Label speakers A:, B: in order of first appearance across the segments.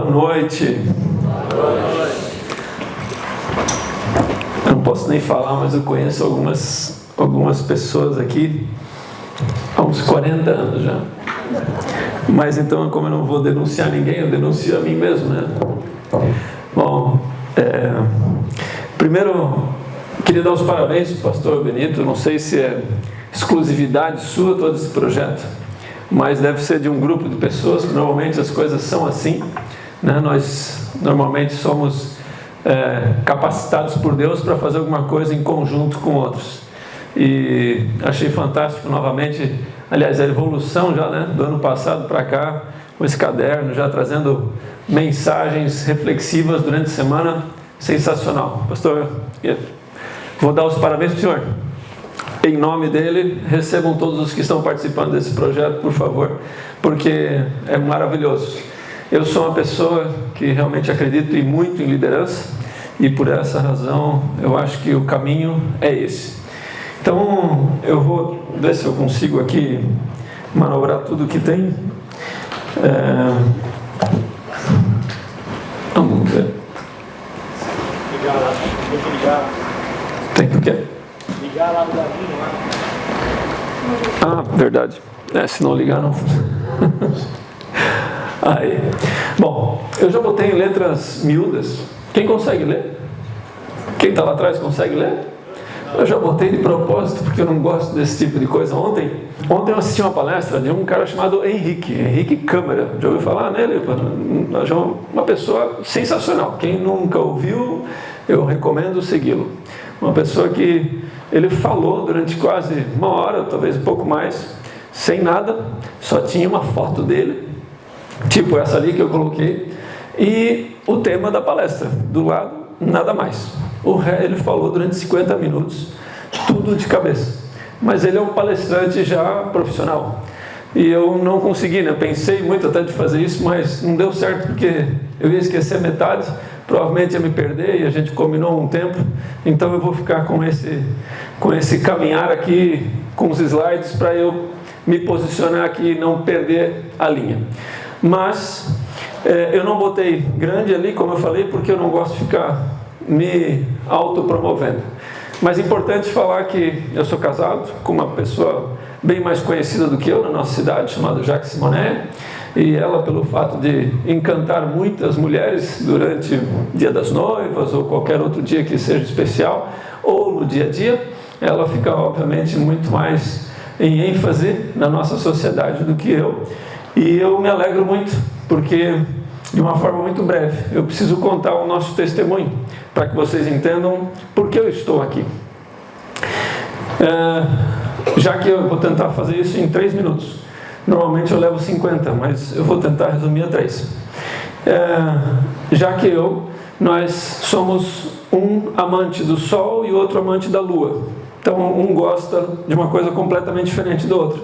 A: noite. Eu não posso nem falar, mas eu conheço algumas pessoas aqui há uns 40 anos já. Mas então, como eu não vou denunciar ninguém, eu denuncio a mim mesmo, né? Bom, primeiro, queria dar os parabéns para o pastor Benito. Não sei se é exclusividade sua todo esse projeto, mas deve ser de um grupo de pessoas, que normalmente as coisas são assim, né? Nós normalmente somos capacitados por Deus para fazer alguma coisa em conjunto com outros. E achei fantástico novamente, aliás, a evolução já, né, do ano passado para cá, com esse caderno, já trazendo mensagens reflexivas durante a semana. Sensacional. Pastor, vou dar os parabéns para o senhor. Em nome dele, recebam todos os que estão participando desse projeto, por favor, porque é maravilhoso. Eu sou uma pessoa que realmente acredito muito em liderança, e por essa razão eu acho que o caminho é esse. Então eu vou ver se eu consigo aqui manobrar tudo que tem. Vamos ver. Tem que o quê? Ligar lá no Davinho lá. Ah, verdade. Se não ligar não. Aí. Bom, eu já botei em letras miúdas. Quem consegue ler? Quem está lá atrás consegue ler? Eu já botei de propósito, porque eu não gosto desse tipo de coisa. Ontem eu assisti uma palestra de um cara chamado Henrique Câmara. Já ouviu falar nele? Uma pessoa sensacional. Quem nunca ouviu, eu recomendo segui-lo. Uma pessoa que ele falou durante quase uma hora, talvez um pouco mais, sem nada, só tinha uma foto dele, tipo essa ali que eu coloquei, e o tema da palestra, do lado, nada mais. Ele falou durante 50 minutos, tudo de cabeça. Mas ele é um palestrante já profissional. E eu não consegui, né? Pensei muito até de fazer isso, mas não deu certo, porque eu ia esquecer metade, provavelmente ia me perder, e a gente combinou um tempo. Então eu vou ficar com esse caminhar aqui, com os slides, para eu me posicionar aqui e não perder a linha. Mas eu não botei grande ali, como eu falei, porque eu não gosto de ficar me autopromovendo. Mas é importante falar que eu sou casado com uma pessoa bem mais conhecida do que eu na nossa cidade, chamada Jaque Simonet, e ela, pelo fato de encantar muitas mulheres durante o dia das noivas ou qualquer outro dia que seja especial, ou no dia a dia, ela fica obviamente muito mais em ênfase na nossa sociedade do que eu. E eu me alegro muito, porque de uma forma muito breve eu preciso contar o nosso testemunho, para que vocês entendam por que eu estou aqui. Já que eu vou tentar fazer isso em 3 minutos. Normalmente eu levo 50, mas eu vou tentar resumir a 3. Já que nós somos um amante do sol e outro amante da lua. Então um gosta de uma coisa completamente diferente do outro.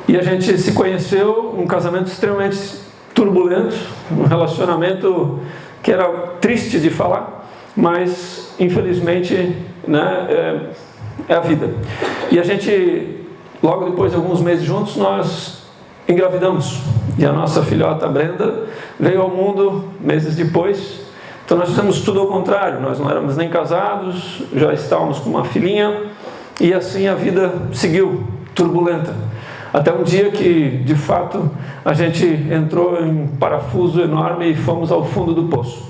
A: E a gente se conheceu, um casamento extremamente turbulento, um relacionamento que era triste de falar, mas infelizmente, né, é a vida. E a gente, logo depois de alguns meses juntos, nós engravidamos, e a nossa filhota Brenda veio ao mundo meses depois. Então nós fizemos tudo ao contrário, nós não éramos nem casados, já estávamos com uma filhinha, e assim a vida seguiu, turbulenta. Até um dia que, de fato, a gente entrou em um parafuso enorme e fomos ao fundo do poço.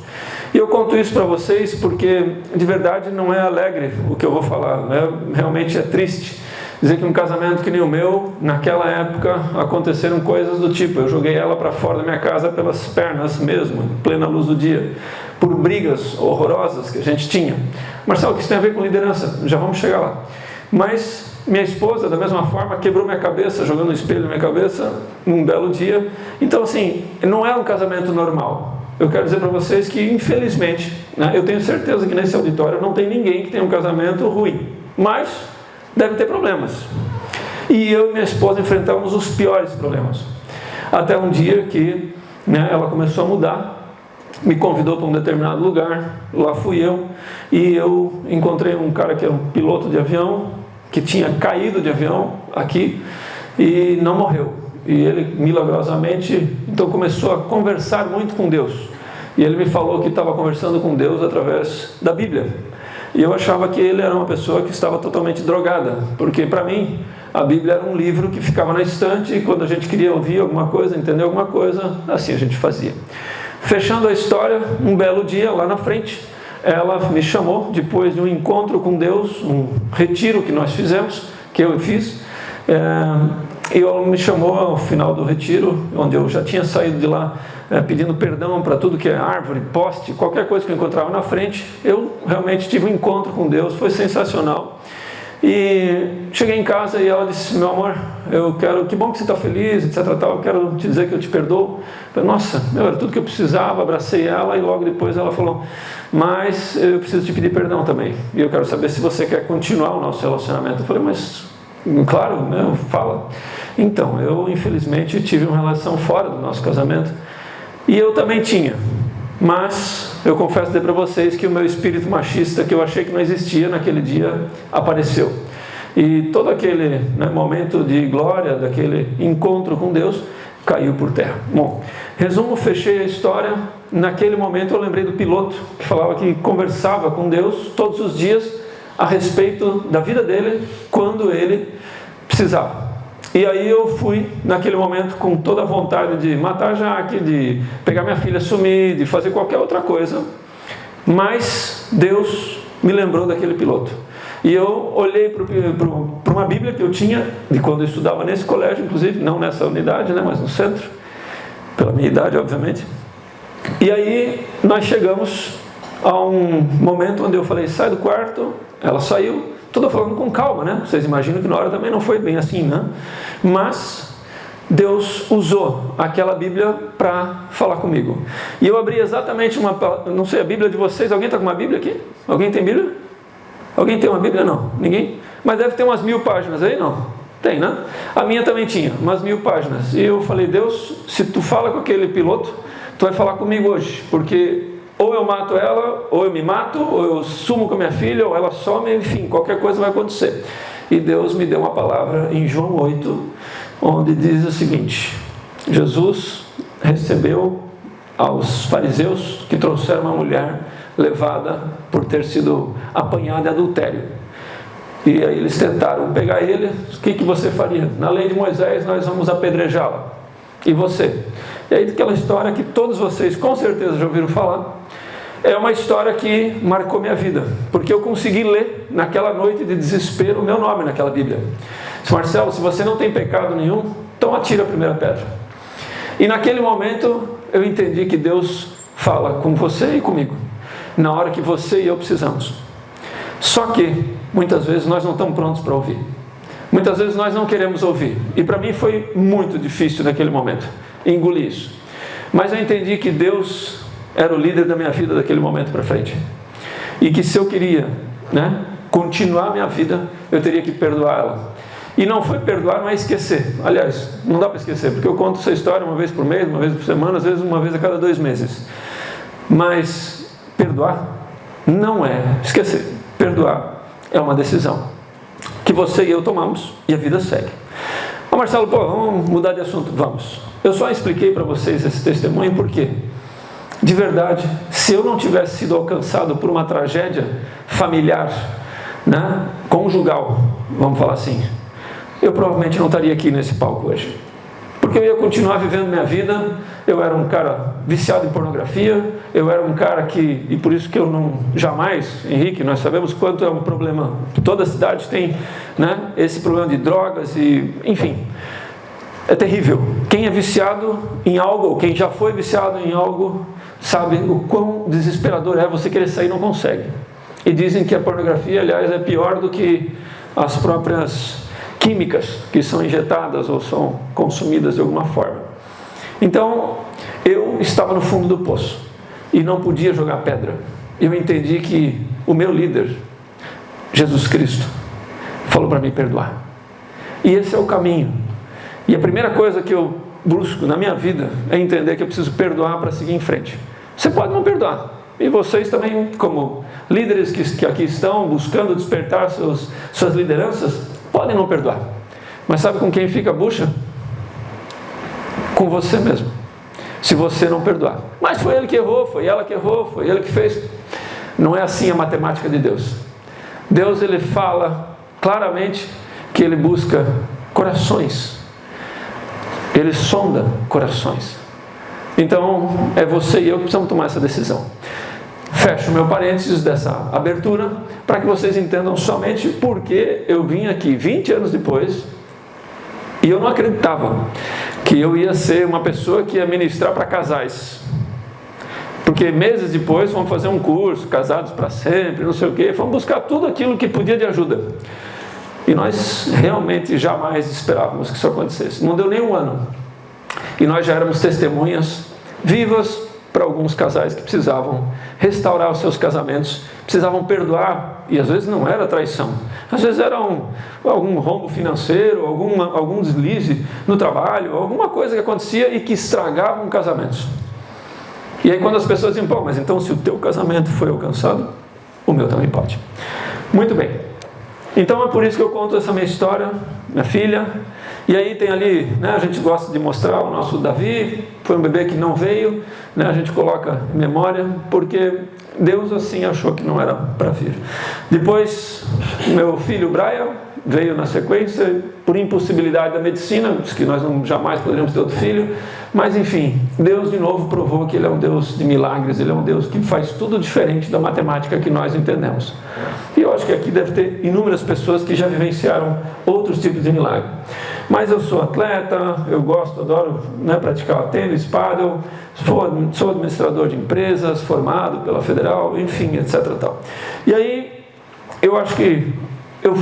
A: E eu conto isso para vocês porque, de verdade, não é alegre o que eu vou falar, né? Realmente é triste dizer que um casamento que nem o meu, naquela época, aconteceram coisas do tipo: eu joguei ela para fora da minha casa pelas pernas mesmo, em plena luz do dia, por brigas horrorosas que a gente tinha. Marcelo, o que isso tem a ver com liderança? Já vamos chegar lá. Mas minha esposa, da mesma forma, quebrou minha cabeça, jogando um espelho na minha cabeça, num belo dia. Então, assim, não é um casamento normal. Eu quero dizer para vocês que, infelizmente, né, eu tenho certeza que nesse auditório não tem ninguém que tenha um casamento ruim. Mas deve ter problemas. E eu e minha esposa enfrentamos os piores problemas. Até um dia que, né, ela começou a mudar, me convidou para um determinado lugar, lá fui eu, e eu encontrei um cara que era um piloto de avião, que tinha caído de avião aqui, e não morreu. e ele milagrosamente então começou a conversar muito com Deus. E ele me falou que estava conversando com Deus através da Bíblia. E eu achava que ele era uma pessoa que estava totalmente drogada, porque para mim a Bíblia era um livro que ficava na estante e quando a gente queria ouvir alguma coisa, entender alguma coisa, assim a gente fazia. Fechando a história, um belo dia lá na frente, ela me chamou, depois de um encontro com Deus, um retiro que nós fizemos, que eu fiz, e ela me chamou ao final do retiro, onde eu já tinha saído de lá pedindo perdão para tudo que é árvore, poste, qualquer coisa que eu encontrava na frente. Eu realmente tive um encontro com Deus, foi sensacional. E cheguei em casa e ela disse: meu amor, que bom que você está feliz, etc. Eu quero te dizer que eu te perdoo. Eu falei: nossa, era tudo que eu precisava. Abracei ela e logo depois ela falou: mas eu preciso te pedir perdão também. E eu quero saber se você quer continuar o nosso relacionamento. Eu falei: mas claro, né, fala. Então, eu infelizmente tive uma relação fora do nosso casamento. E eu também tinha. Mas eu confesso dizer para vocês que o meu espírito machista, que eu achei que não existia naquele dia, apareceu. E todo aquele momento de glória, daquele encontro com Deus, caiu por terra. Bom, resumo, fechei a história. Naquele momento eu lembrei do piloto, que falava que conversava com Deus todos os dias a respeito da vida dele, quando ele precisava. E aí eu fui, naquele momento, com toda a vontade de matar a Jaque, de pegar minha filha, sumir, de fazer qualquer outra coisa. Mas Deus me lembrou daquele piloto. E eu olhei para uma Bíblia que eu tinha, de quando eu estudava nesse colégio, inclusive, não nessa unidade, mas no centro, pela minha idade, obviamente. E aí nós chegamos a um momento onde eu falei: sai do quarto. Ela saiu. Estou falando com calma, né? Vocês imaginam que na hora também não foi bem assim, né? Mas Deus usou aquela Bíblia para falar comigo. E eu abri exatamente não sei, a Bíblia de vocês. Alguém está com uma Bíblia aqui? Alguém tem Bíblia? Alguém tem uma Bíblia? Não. Ninguém? Mas deve ter umas 1000 páginas aí, não? Tem, né? A minha também tinha, umas 1000 páginas. E eu falei: Deus, se tu fala com aquele piloto, tu vai falar comigo hoje, porque ou eu mato ela, ou eu me mato, ou eu sumo com a minha filha, ou ela some, enfim, qualquer coisa vai acontecer. E Deus me deu uma palavra em João 8, onde diz o seguinte: Jesus recebeu aos fariseus que trouxeram uma mulher levada por ter sido apanhada em adultério. E aí eles tentaram pegar ele. O que você faria? Na lei de Moisés nós vamos apedrejá-la. E você? E aí aquela história que todos vocês com certeza já ouviram falar. É uma história que marcou minha vida, porque eu consegui ler naquela noite de desespero o meu nome naquela Bíblia. Marcelo, se você não tem pecado nenhum, então atira a primeira pedra. E naquele momento eu entendi que Deus fala com você e comigo, na hora que você e eu precisamos. Só que muitas vezes nós não estamos prontos para ouvir. Muitas vezes nós não queremos ouvir. E para mim foi muito difícil naquele momento engolir isso. Mas eu entendi que Deus era o líder da minha vida daquele momento para frente. E que se eu queria continuar a minha vida, eu teria que perdoar ela. E não foi perdoar, mas esquecer. Aliás, não dá para esquecer, porque eu conto essa história uma vez por mês, uma vez por semana, às vezes uma vez a cada 2 meses. Mas perdoar não é esquecer. Perdoar é uma decisão que você e eu tomamos e a vida segue. Marcelo, vamos mudar de assunto. Vamos. Eu só expliquei para vocês esse testemunho porque, de verdade, se eu não tivesse sido alcançado por uma tragédia familiar, conjugal, vamos falar assim, eu provavelmente não estaria aqui nesse palco hoje. Porque eu ia continuar vivendo minha vida. Eu era um cara viciado em pornografia, eu era um cara que, e por isso que eu não, jamais, Henrique, nós sabemos quanto é um problema, toda a cidade tem, esse problema de drogas e, enfim, é terrível. Quem é viciado em algo, ou quem já foi viciado em algo, sabe o quão desesperador é você querer sair e não consegue. E dizem que a pornografia, aliás, é pior do que as próprias químicas que são injetadas ou são consumidas de alguma forma. Então, eu estava no fundo do poço e não podia jogar pedra. Eu entendi que o meu líder, Jesus Cristo, falou para mim perdoar. E esse é o caminho. E a primeira coisa que eu busco na minha vida é entender que eu preciso perdoar para seguir em frente. Você pode não perdoar. E vocês também, como líderes que aqui estão buscando despertar suas lideranças, podem não perdoar. Mas sabe com quem fica a bucha? com você mesmo, se você não perdoar. Mas foi ele que errou, foi ela que errou, foi ele que fez. Não é assim a matemática de Deus. Deus, ele fala claramente que ele busca corações, ele sonda corações. Então é você e eu que precisamos tomar essa decisão. Fecho meu parênteses dessa abertura para que vocês entendam somente porque eu vim aqui 20 anos depois e eu não acreditava que eu ia ser uma pessoa que ia ministrar para casais. Porque meses depois fomos fazer um curso, casados para sempre, não sei o quê, fomos buscar tudo aquilo que podia de ajuda. E nós realmente jamais esperávamos que isso acontecesse. Não deu nem um ano. E nós já éramos testemunhas vivas para alguns casais que precisavam restaurar os seus casamentos, precisavam perdoar, e às vezes não era traição, às vezes era algum rombo financeiro, algum deslize no trabalho, alguma coisa que acontecia e que estragava um casamento. E aí quando as pessoas dizem, pô, mas então se o teu casamento foi alcançado, o meu também pode. Muito bem. Então é por isso que eu conto essa minha história, minha filha. E aí tem ali, né, a gente gosta de mostrar o nosso Davi, foi um bebê que não veio, né, a gente coloca em memória, porque Deus assim achou que não era para vir. Depois, meu filho Brian veio na sequência, por impossibilidade da medicina, disse que nós jamais poderíamos ter outro filho, mas enfim, Deus de novo provou que Ele é um Deus de milagres, Ele é um Deus que faz tudo diferente da matemática que nós entendemos. E eu acho que aqui deve ter inúmeras pessoas que já vivenciaram outros tipos de milagre. Mas eu sou atleta, eu gosto, adoro, né, praticar tênis, pádel, sou administrador de empresas, formado pela Federal, enfim, etc. Tal. E aí, eu acho que eu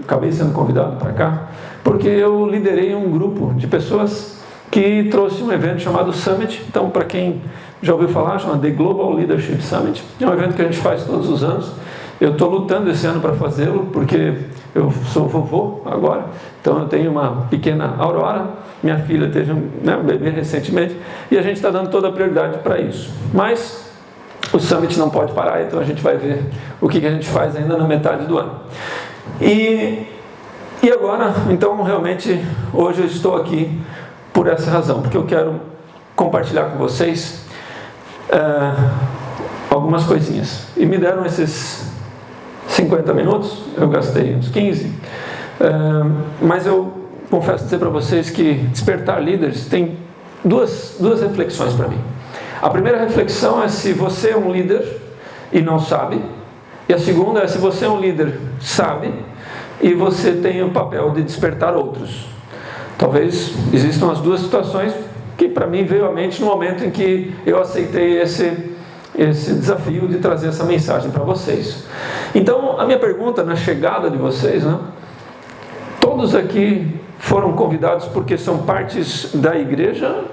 A: acabei sendo convidado para cá, porque eu liderei um grupo de pessoas que trouxe um evento chamado Summit. Então, para quem já ouviu falar, chama The Global Leadership Summit. É um evento que a gente faz todos os anos. Eu estou lutando esse ano para fazê-lo, porque eu sou vovô agora, então eu tenho uma pequena Aurora, minha filha teve um bebê recentemente, e a gente está dando toda a prioridade para isso. Mas o Summit não pode parar, então a gente vai ver o que a gente faz ainda na metade do ano. E agora, então, realmente, hoje eu estou aqui por essa razão, porque eu quero compartilhar com vocês algumas coisinhas. E me deram esses 50 minutos, eu gastei uns 15, mas eu confesso dizer para vocês que despertar líderes tem duas reflexões para mim. A primeira reflexão é se você é um líder e não sabe, e a segunda é se você é um líder, sabe, e você tem o papel de despertar outros. Talvez existam as duas situações que para mim veio à mente no momento em que eu aceitei esse desafio de trazer essa mensagem para vocês. Então, a minha pergunta na chegada de vocês, né? Todos aqui foram convidados porque são partes da igreja,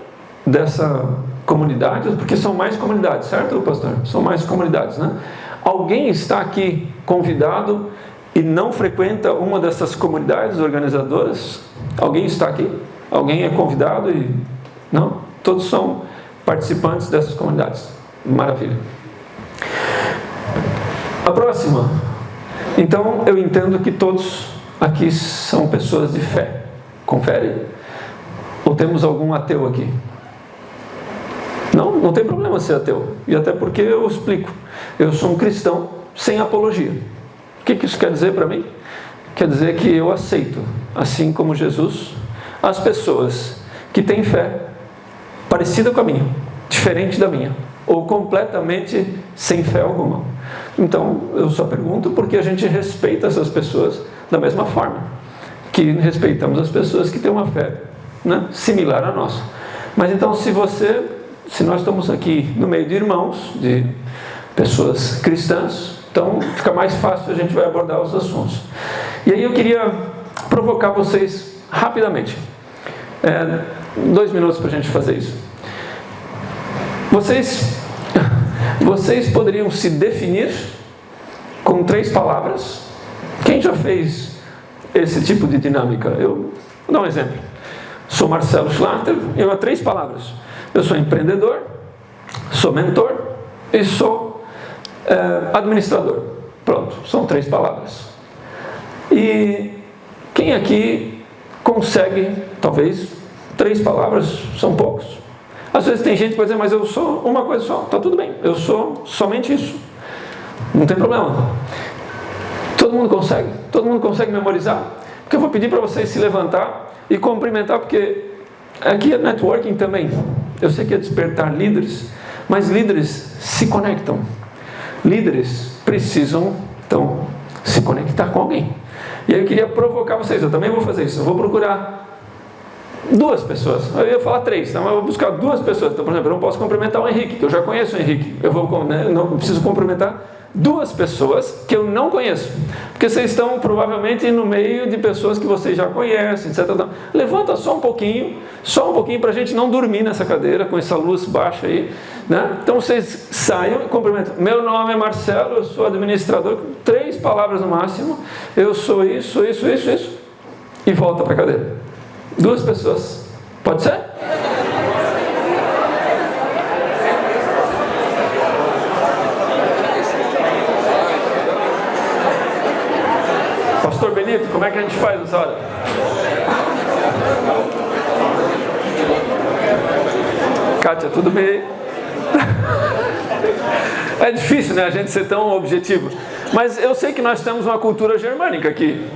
A: dessa comunidade, porque são mais comunidades, certo, pastor? São mais comunidades, né? Alguém está aqui convidado e não frequenta uma dessas comunidades organizadoras? Alguém está aqui? Alguém é convidado e... Não? Todos são participantes dessas comunidades. Maravilha. A próxima. Então, eu entendo que todos aqui são pessoas de fé. Confere? Ou temos algum ateu aqui? Não tem problema ser ateu. E até porque eu explico. Eu sou um cristão sem apologia. O que isso quer dizer para mim? Quer dizer que eu aceito, assim como Jesus, as pessoas que têm fé parecida com a minha, diferente da minha, ou completamente sem fé alguma. Então, eu só pergunto porque a gente respeita essas pessoas da mesma forma que respeitamos as pessoas que têm uma fé, né, similar à nossa. Mas então, se nós estamos aqui no meio de irmãos, de pessoas cristãs, então fica mais fácil, a gente vai abordar os assuntos. E aí eu queria provocar vocês rapidamente. 2 minutos para a gente fazer isso. Vocês poderiam se definir com 3 palavras? Quem já fez esse tipo de dinâmica? Eu vou dar um exemplo. Sou Marcelo Schlatter, eu há 3 palavras. Eu sou empreendedor, sou mentor e sou administrador. Pronto, são 3 palavras. E quem aqui consegue, talvez, 3 palavras são poucos. Às vezes tem gente que vai dizer, mas eu sou uma coisa só. Está tudo bem, eu sou somente isso. Não tem problema. Todo mundo consegue memorizar. Porque eu vou pedir para vocês se levantar e cumprimentar, porque aqui é networking também. Eu sei que é despertar líderes, mas líderes se conectam. Líderes precisam, então, se conectar com alguém. E aí eu queria provocar vocês, eu também vou fazer isso. Eu vou procurar 2 pessoas. Eu ia falar 3, tá? Mas eu vou buscar 2 pessoas. Então, por exemplo, eu não posso cumprimentar o Henrique, que eu já conheço o Henrique. Eu não preciso cumprimentar 2 pessoas que eu não conheço, porque vocês estão provavelmente no meio de pessoas que vocês já conhecem, etc. Levanta só um pouquinho para a gente não dormir nessa cadeira com essa luz baixa aí, né? Então vocês saiam e cumprimentam. Meu nome é Marcelo, eu sou administrador, 3 palavras no máximo, eu sou isso, e volta para a cadeira. 2 pessoas, pode ser? Pastor Benito, como é que a gente faz nessa hora? Kátia, tudo bem? É difícil, né, a gente ser tão objetivo. Mas eu sei que nós temos uma cultura germânica aqui,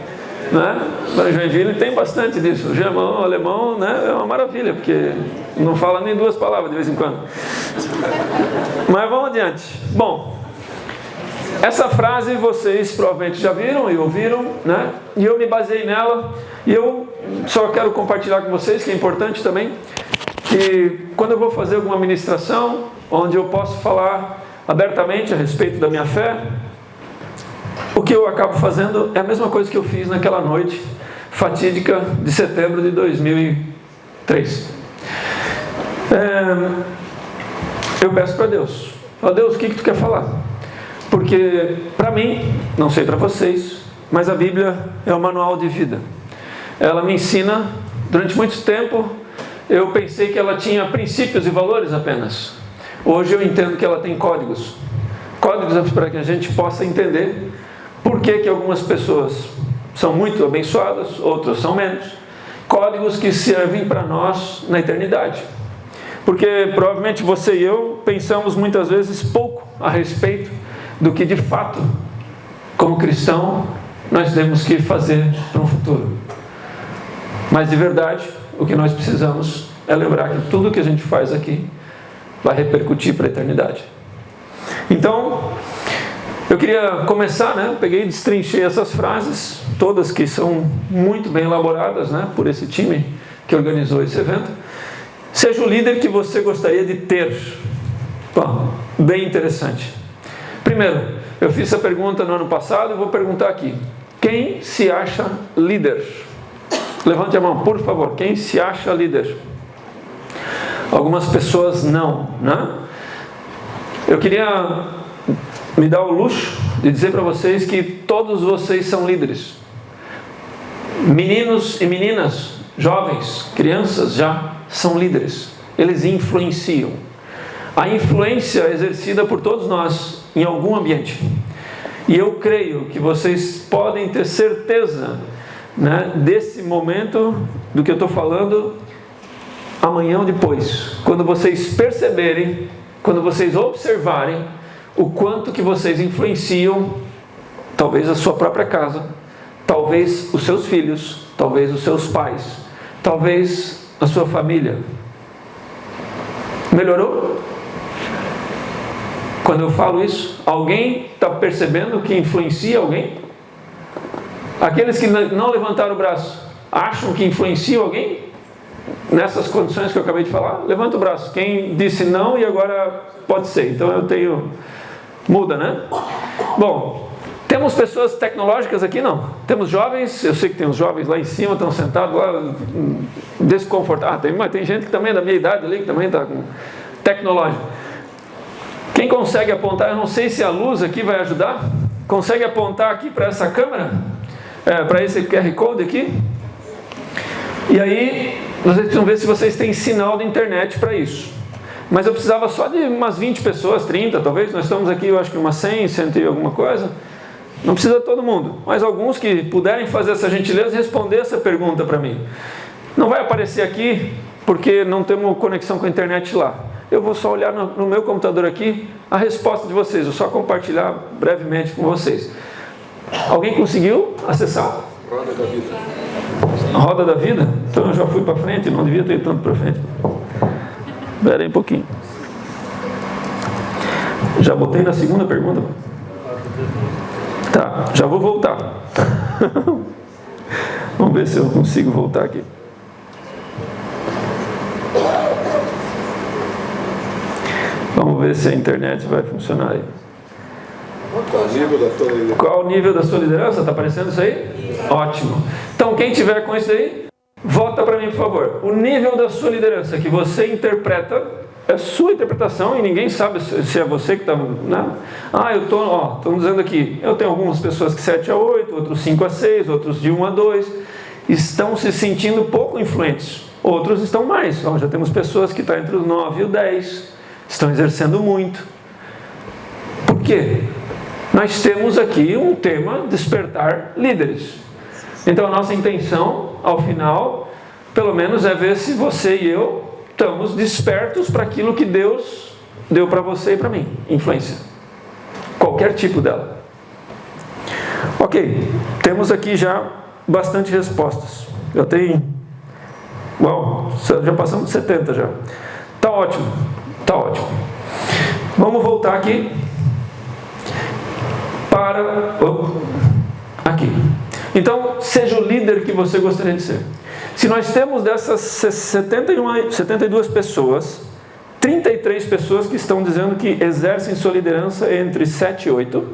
A: né? Na Joinville tem bastante disso. O germão, o alemão, né, é uma maravilha, porque não fala nem 2 palavras de vez em quando. Mas vamos adiante. Bom, essa frase vocês provavelmente já viram e ouviram, né? E eu me baseei nela, e eu só quero compartilhar com vocês, que é importante também, que quando eu vou fazer alguma ministração, onde eu posso falar abertamente a respeito da minha fé, o que eu acabo fazendo é a mesma coisa que eu fiz naquela noite fatídica de setembro de 2003. Eu peço para Deus, ó Deus, o que tu quer falar? Porque para mim, não sei para vocês, mas a Bíblia é um manual de vida. Ela me ensina, durante muito tempo, eu pensei que ela tinha princípios e valores apenas. Hoje eu entendo que ela tem códigos. Códigos para que a gente possa entender por que algumas pessoas são muito abençoadas, outras são menos. Códigos que servem para nós na eternidade. Porque provavelmente você e eu pensamos muitas vezes pouco a respeito do que de fato, como cristão, nós temos que fazer para um futuro. Mas de verdade, o que nós precisamos é lembrar que tudo que a gente faz aqui vai repercutir para a eternidade. Então, eu queria começar, né? Eu peguei e destrinchei essas frases, todas que são muito bem elaboradas, né? Por esse time que organizou esse evento. Seja o líder que você gostaria de ter. Bom, bem interessante. Primeiro, eu fiz essa pergunta no ano passado e vou perguntar aqui. Quem se acha líder? Levante a mão, por favor. Quem se acha líder? Algumas pessoas não, né? Eu queria me dar o luxo de dizer para vocês que todos vocês são líderes. Meninos e meninas, jovens, crianças já são líderes. Eles influenciam. A influência é exercida por todos nós em algum ambiente. E eu creio que vocês podem ter certeza, né, desse momento do que eu estou falando amanhã ou depois, quando vocês perceberem, quando vocês observarem o quanto que vocês influenciam, talvez a sua própria casa, talvez os seus filhos, talvez os seus pais, talvez a sua família. Melhorou? Quando eu falo isso, alguém está percebendo que influencia alguém? Aqueles que não levantaram o braço, acham que influenciam alguém? Nessas condições que eu acabei de falar? Levanta o braço. Quem disse não e agora pode ser. Então eu tenho... Muda, né? Bom, temos pessoas tecnológicas aqui? Não. Temos jovens, eu sei que tem uns jovens lá em cima, estão sentados lá, desconfortáveis. Mas tem gente que também é da minha idade ali, que também está com tecnológico. Quem consegue apontar, eu não sei se a luz aqui vai ajudar, consegue apontar aqui para essa câmera? Para esse QR Code aqui? E aí, vocês precisam ver se vocês têm sinal de internet para isso. Mas eu precisava só de umas 20 pessoas, 30 talvez. Nós estamos aqui, eu acho que umas 100, 100 e alguma coisa. Não precisa todo mundo, mas alguns que puderem fazer essa gentileza e responder essa pergunta para mim. Não vai aparecer aqui porque não temos conexão com a internet lá. Eu vou só olhar no meu computador aqui a resposta de vocês, vou só compartilhar brevemente com vocês. Alguém conseguiu acessar?
B: Roda da vida.
A: Roda da vida? Então eu já fui para frente, não devia ter ido tanto para frente. Espera aí um pouquinho. Já botei na segunda pergunta? Tá, já vou voltar. Vamos ver se eu consigo voltar aqui. Vamos ver se a internet vai funcionar aí. Qual o nível da sua liderança? Está aparecendo isso aí? Ótimo. Então, quem tiver com isso aí, volta para mim, por favor. O nível da sua liderança que você interpreta é sua interpretação e ninguém sabe se é você que está... Né? Eu estão dizendo aqui, eu tenho algumas pessoas que 7 a 8, outros 5 a 6, outros de 1 a 2, estão se sentindo pouco influentes. Outros estão mais. Já temos pessoas que estão entre os 9 e o 10, estão exercendo muito. Por quê? Nós temos aqui um tema, despertar líderes. Então a nossa intenção, ao final, pelo menos é ver se você e eu estamos despertos para aquilo que Deus deu para você e para mim. Influência. Qualquer tipo dela. Ok, temos aqui já bastante respostas. Já tem... Uau, já passamos de 70 já. Tá ótimo, tá ótimo. Vamos voltar aqui para... Aqui. Então, seja o líder que você gostaria de ser. Se nós temos dessas 72 pessoas, 33 pessoas que estão dizendo que exercem sua liderança entre 7 e 8,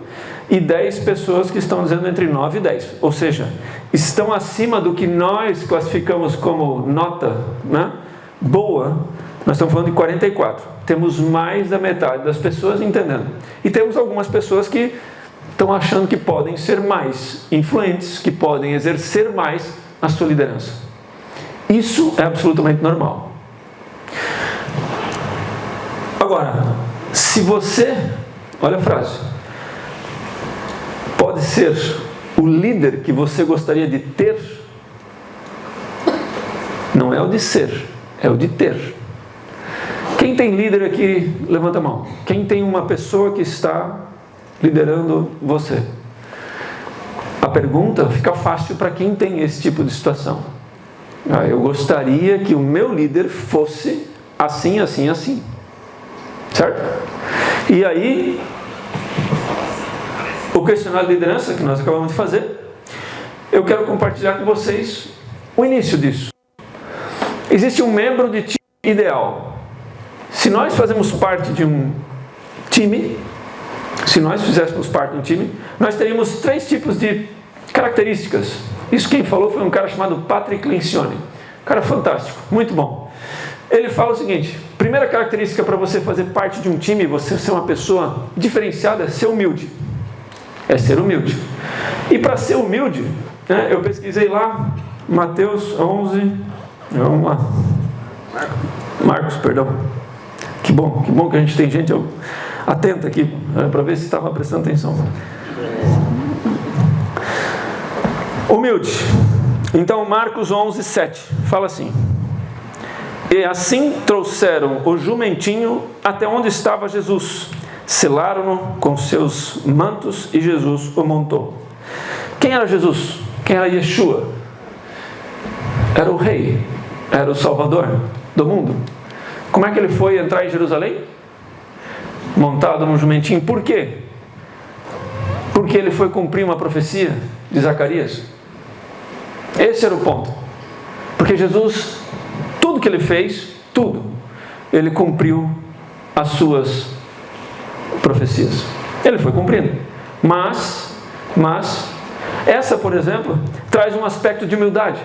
A: e 10 pessoas que estão dizendo entre 9 e 10. Ou seja, estão acima do que nós classificamos como nota, né, boa. Nós estamos falando de 44. Temos mais da metade das pessoas entendendo. E temos algumas pessoas que estão achando que podem ser mais influentes, que podem exercer mais a sua liderança. Isso é absolutamente normal. Agora, se você, olha a frase, pode ser o líder que você gostaria de ter, não é o de ser, é o de ter. Quem tem líder aqui, levanta a mão. Quem tem uma pessoa que está liderando você? A pergunta fica fácil para quem tem esse tipo de situação. Eu gostaria que o meu líder fosse assim, assim, assim. Certo? E aí, o questionário de liderança que nós acabamos de fazer, eu quero compartilhar com vocês o início disso. Existe um membro de time ideal. Se nós fazemos parte de um time, se nós fizéssemos parte de um time, nós teríamos 3 tipos de características. Isso quem falou foi um cara chamado Patrick Lencioni. Um cara fantástico, muito bom. Ele fala o seguinte: primeira característica para você fazer parte de um time, você ser uma pessoa diferenciada, é ser humilde. É ser humilde. E para ser humilde, né, eu pesquisei lá, Mateus 11, vamos lá. Marcos, perdão. Que bom que a gente tem gente atenta aqui, para ver se estava prestando atenção. Humilde. Então Marcos 11, 7 fala assim: e assim trouxeram o jumentinho até onde estava Jesus, selaram-no com seus mantos e Jesus o montou. Quem era Jesus? Quem era Yeshua? Era o rei, era o salvador do mundo. Como é que ele foi entrar em Jerusalém? Montado num jumentinho. Por quê? Porque ele foi cumprir uma profecia de Zacarias. Esse era o ponto. Porque Jesus, tudo que ele fez, tudo, ele cumpriu as suas profecias. Ele foi cumprindo. Mas, essa, por exemplo, traz um aspecto de humildade.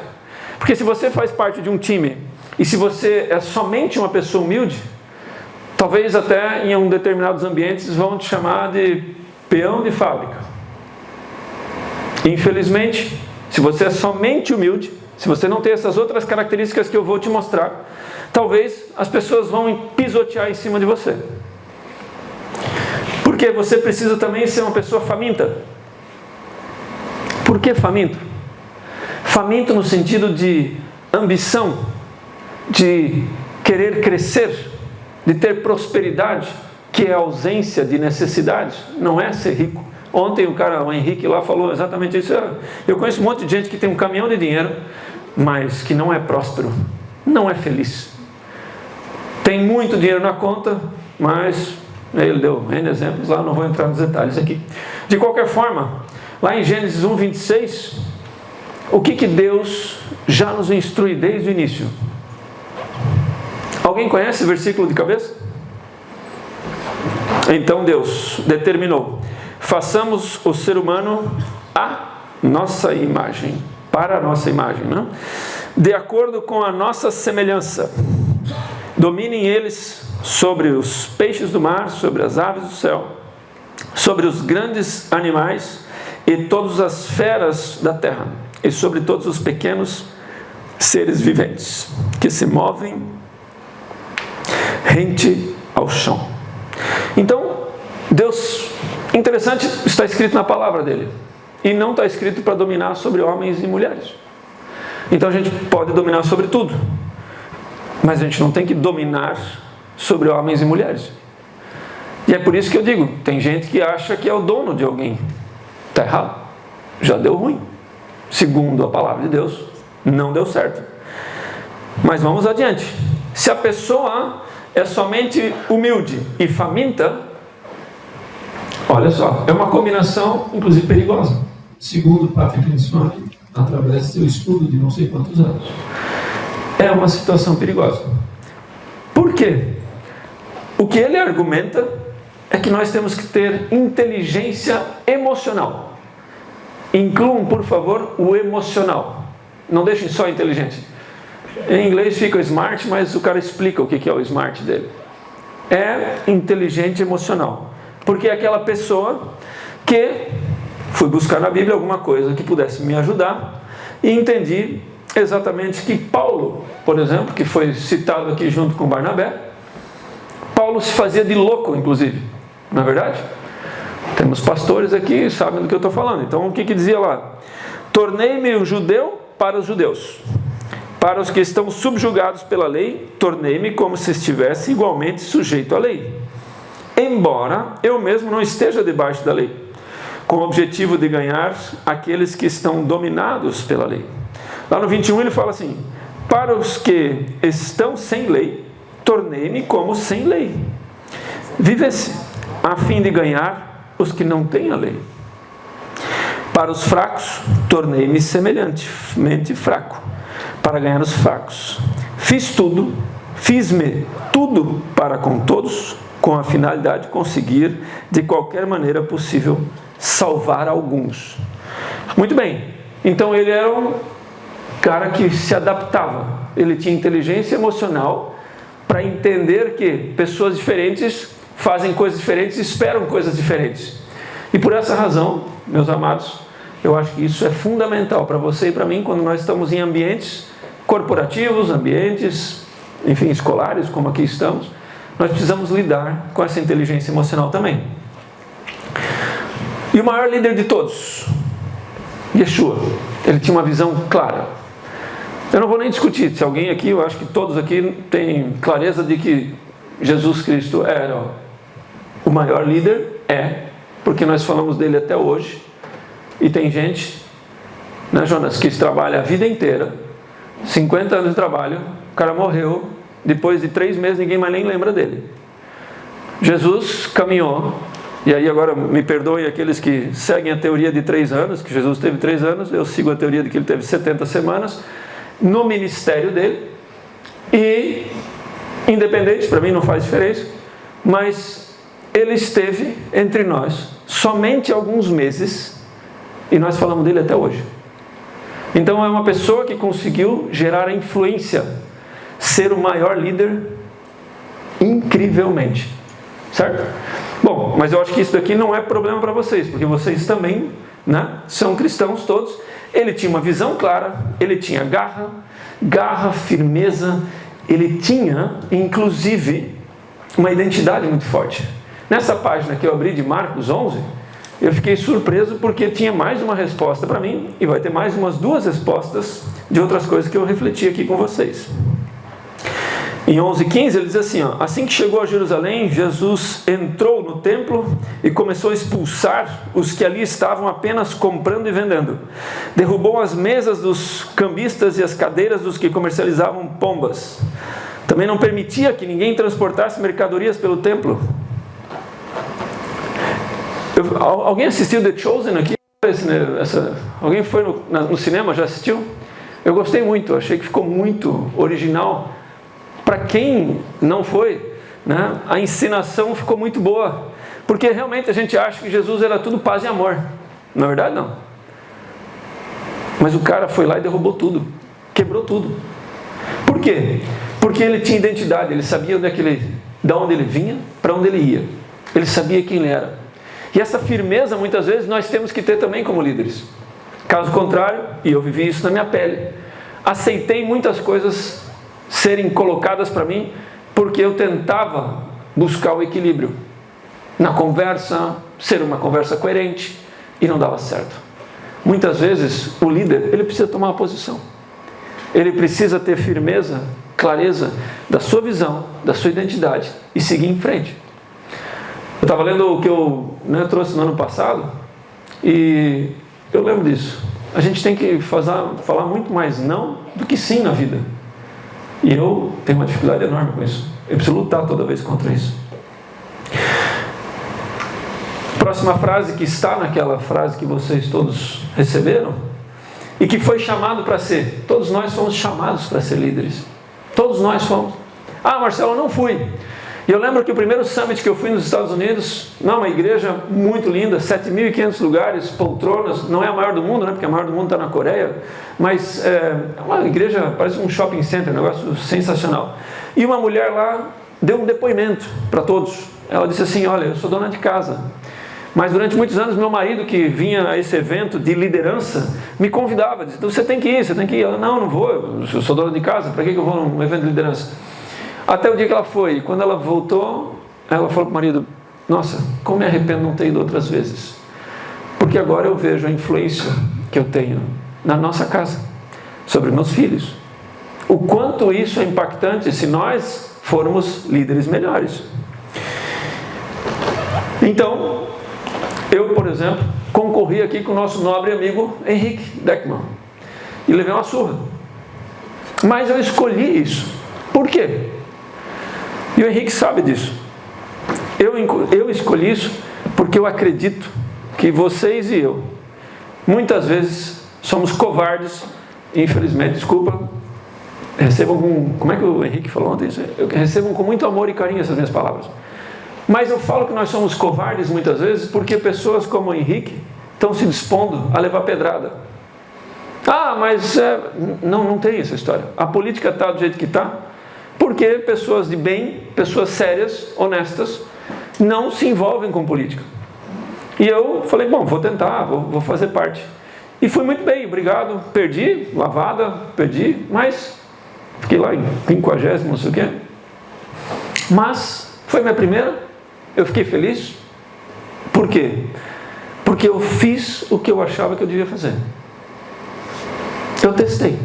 A: Porque se você faz parte de um time, e se você é somente uma pessoa humilde, talvez até em determinados ambientes vão te chamar de peão de fábrica. Infelizmente, se você é somente humilde, se você não tem essas outras características que eu vou te mostrar, talvez as pessoas vão pisotear em cima de você. Porque você precisa também ser uma pessoa faminta. Por que faminto? Faminto no sentido de ambição, de querer crescer, de ter prosperidade, que é a ausência de necessidade, não é ser rico. Ontem o Henrique lá falou exatamente isso. Eu conheço um monte de gente que tem um caminhão de dinheiro, mas que não é próspero, não é feliz. Tem muito dinheiro na conta, mas ele deu N exemplos lá, não vou entrar nos detalhes aqui. De qualquer forma, lá em Gênesis 1:26, o que Deus já nos instrui desde o início? Alguém conhece o versículo de cabeça? Então Deus determinou: façamos o ser humano à nossa imagem, para a nossa imagem, não? De acordo com a nossa semelhança. Dominem eles sobre os peixes do mar, sobre as aves do céu, sobre os grandes animais e todas as feras da terra, e sobre todos os pequenos seres viventes, que se movem rente ao chão. Então, Deus, interessante, está escrito na palavra dele, e não está escrito para dominar sobre homens e mulheres. Então a gente pode dominar sobre tudo, mas a gente não tem que dominar sobre homens e mulheres. E é por isso que eu digo, tem gente que acha que é o dono de alguém. Está errado, já deu ruim. Segundo a palavra de Deus, não deu certo. Mas vamos adiante. Se a pessoa é somente humilde e faminta, olha só, é uma combinação, inclusive, perigosa. Segundo Patrick Linsford, através do seu estudo de não sei quantos anos. É uma situação perigosa. Por quê? O que ele argumenta é que nós temos que ter inteligência emocional. Incluam, por favor, o emocional. Não deixem só inteligente. Em inglês fica smart, mas o cara explica o que é o smart dele. É inteligente emocional. Porque é aquela pessoa que fui buscar na Bíblia alguma coisa que pudesse me ajudar e entendi exatamente que Paulo, por exemplo, que foi citado aqui junto com Barnabé, Paulo se fazia de louco, inclusive. Não é verdade? Temos pastores aqui, sabem do que eu estou falando. Então, o que dizia lá? Tornei-me um judeu para os judeus. Para os que estão subjugados pela lei, tornei-me como se estivesse igualmente sujeito à lei. Embora eu mesmo não esteja debaixo da lei, com o objetivo de ganhar aqueles que estão dominados pela lei. Lá no 21 ele fala assim: para os que estão sem lei, tornei-me como sem lei. Vive-se, a fim de ganhar os que não têm a lei. Para os fracos, tornei-me semelhantemente fraco, para ganhar os fracos. Fiz-me tudo para com todos, com a finalidade de conseguir, de qualquer maneira possível, salvar alguns. Muito bem, então ele era um cara que se adaptava, ele tinha inteligência emocional para entender que pessoas diferentes fazem coisas diferentes e esperam coisas diferentes. E por essa razão, meus amados, eu acho que isso é fundamental para você e para mim quando nós estamos em ambientes corporativos, ambientes, enfim, escolares, como aqui estamos. Nós precisamos lidar com essa inteligência emocional também. E o maior líder de todos, Yeshua, ele tinha uma visão clara. Eu não vou nem discutir se alguém aqui, eu acho que todos aqui têm clareza de que Jesus Cristo era o maior líder, porque nós falamos dele até hoje. E tem gente, né, Jonas, que trabalha a vida inteira, 50 anos de trabalho, o cara morreu, depois de 3 meses ninguém mais nem lembra dele. Jesus caminhou, e aí agora me perdoem aqueles que seguem a teoria de 3 anos, que Jesus teve 3 anos, eu sigo a teoria de que ele teve 70 semanas, no ministério dele, e independente, para mim não faz diferença, mas ele esteve entre nós somente alguns meses, e nós falamos dele até hoje. Então é uma pessoa que conseguiu gerar a influência, ser o maior líder incrivelmente, certo? Bom, mas eu acho que isso daqui não é problema para vocês, porque vocês também, né, são cristãos todos. Ele tinha uma visão clara, ele tinha garra, firmeza, ele tinha inclusive uma identidade muito forte. Nessa página que eu abri de Marcos 11, eu fiquei surpreso porque tinha mais uma resposta para mim, e vai ter mais umas 2 respostas de outras coisas que eu refleti aqui com vocês. Em 11:15 ele diz assim, ó, assim que chegou a Jerusalém, Jesus entrou no templo e começou a expulsar os que ali estavam apenas comprando e vendendo. Derrubou as mesas dos cambistas e as cadeiras dos que comercializavam pombas. Também não permitia que ninguém transportasse mercadorias pelo templo. Alguém assistiu The Chosen aqui? Alguém foi no cinema, já assistiu? Eu gostei muito, achei que ficou muito original. Para quem não foi, né, a ensinação ficou muito boa, porque realmente a gente acha que Jesus era tudo paz e amor. Na verdade, não. Mas o cara foi lá e derrubou tudo, quebrou tudo. Por quê? Porque ele tinha identidade, ele sabia de onde ele vinha, para onde ele ia. Ele sabia quem ele era. E essa firmeza, muitas vezes, nós temos que ter também como líderes. Caso contrário, e eu vivi isso na minha pele, aceitei muitas coisas serem colocadas para mim, porque eu tentava buscar o equilíbrio na conversa, ser uma conversa coerente, e não dava certo. Muitas vezes o líder, ele precisa tomar uma posição, ele precisa ter firmeza, clareza da sua visão, da sua identidade, e seguir em frente. Eu estava lendo o que eu trouxe no ano passado, e eu lembro disso. A gente tem que falar muito mais não do que sim na vida. E eu tenho uma dificuldade enorme com isso. Eu preciso lutar toda vez contra isso. Próxima frase que está naquela frase que vocês todos receberam e que foi chamado para ser. Todos nós fomos chamados para ser líderes. Todos nós fomos. Ah, Marcelo, eu não fui. E eu lembro que o primeiro summit que eu fui nos Estados Unidos, uma igreja muito linda, 7.500 lugares, poltronas, não é a maior do mundo, né, porque a maior do mundo está na Coreia, mas é uma igreja, parece um shopping center, um negócio sensacional. E uma mulher lá deu um depoimento para todos. Ela disse assim, olha, eu sou dona de casa, mas durante muitos anos meu marido, que vinha a esse evento de liderança, me convidava, dizia, você tem que ir, você tem que ir. Ela, não vou, eu sou dona de casa, para que eu vou num evento de liderança? Até o dia que ela foi, quando ela voltou, ela falou para o marido, nossa, como me arrependo de não ter ido outras vezes. Porque agora eu vejo a influência que eu tenho na nossa casa, sobre meus filhos. O quanto isso é impactante se nós formos líderes melhores. Então, eu, por exemplo, concorri aqui com o nosso nobre amigo Henrique Deckman. E levei uma surra. Mas eu escolhi isso. Por quê? E o Henrique sabe disso. Eu escolhi isso porque eu acredito que vocês e eu, muitas vezes, somos covardes. Infelizmente, desculpa, recebam como é que o Henrique falou ontem? Recebam com muito amor e carinho essas minhas palavras. Mas eu falo que nós somos covardes muitas vezes porque pessoas como o Henrique estão se dispondo a levar pedrada. Ah, mas não tem essa história. A política está do jeito que está porque pessoas de bem, pessoas sérias, honestas, não se envolvem com política. E eu falei, bom, vou tentar, vou fazer parte. E fui muito bem, obrigado, perdi, lavada, perdi, mas fiquei lá em 50º, não sei o quê. Mas foi minha primeira, eu fiquei feliz. Por quê? Porque eu fiz o que eu achava que eu devia fazer. Eu testei.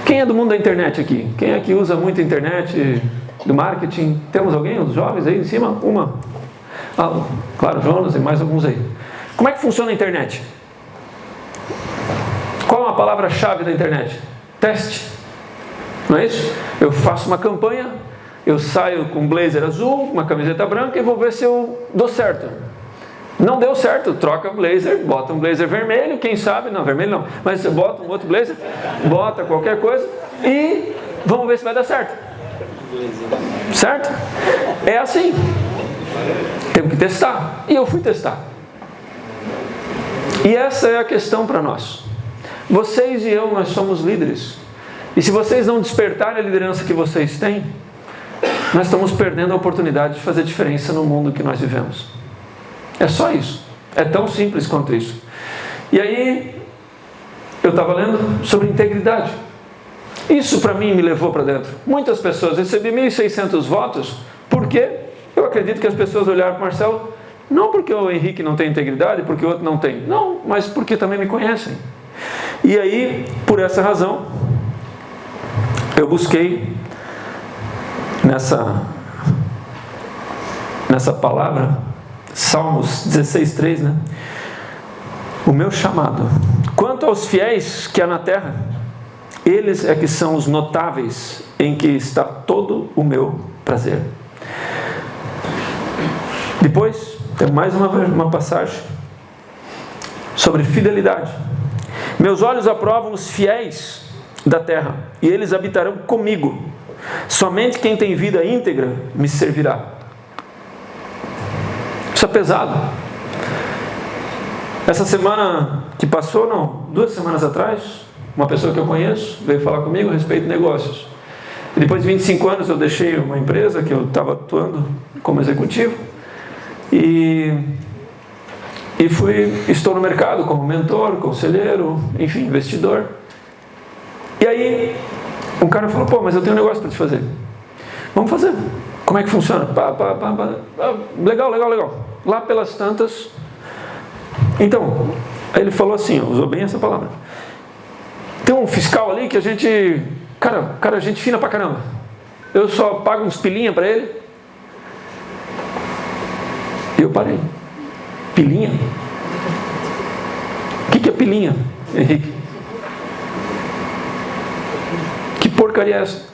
A: Quem é do mundo da internet aqui? Quem é que usa muito a internet, do marketing? Temos alguém? Os jovens aí em cima? Uma. Ah, claro, Jonas e mais alguns aí. Como é que funciona a internet? Qual é a palavra-chave da internet? Teste. Não é isso? Eu faço uma campanha, eu saio com um blazer azul, uma camiseta branca e vou ver se eu dou certo. Não deu certo, troca o blazer, bota um blazer vermelho, quem sabe, não, vermelho não, mas você bota um outro blazer, bota qualquer coisa e vamos ver se vai dar certo. Certo? É assim. Temos que testar. E eu fui testar. E essa é a questão para nós. Vocês e eu, nós somos líderes. E se vocês não despertarem a liderança que vocês têm, nós estamos perdendo a oportunidade de fazer diferença no mundo que nós vivemos. É só isso. É tão simples quanto isso. E aí, eu estava lendo sobre integridade. Isso para mim me levou para dentro. Muitas pessoas, recebi 1.600 votos, porque eu acredito que as pessoas olharam para o Marcelo, não porque o Henrique não tem integridade, porque o outro não tem. Não, mas porque também me conhecem. E aí, por essa razão, eu busquei nessa palavra, Salmos 16:3, né? O meu chamado. Quanto aos fiéis que há na terra, eles é que são os notáveis, em que está todo o meu prazer. Depois, tem mais uma passagem sobre fidelidade. Meus olhos aprovam os fiéis da terra, e eles habitarão comigo. Somente quem tem vida íntegra me servirá. Isso é pesado. Essa semana que passou, não, 2 semanas atrás, uma pessoa que eu conheço veio falar comigo a respeito de negócios. E depois de 25 anos eu deixei uma empresa que eu estava atuando como executivo e estou no mercado como mentor, conselheiro, enfim, investidor. E aí um cara falou, pô, mas eu tenho um negócio para te fazer. Vamos fazer. Como é que funciona? Legal. Lá pelas tantas. Então, aí ele falou assim, usou bem essa palavra. Tem um fiscal ali que a gente... Cara, gente fina pra caramba. Eu só pago uns pilinha pra ele. E eu parei. Pilinha? O que é pilinha, Henrique? Que porcaria é essa?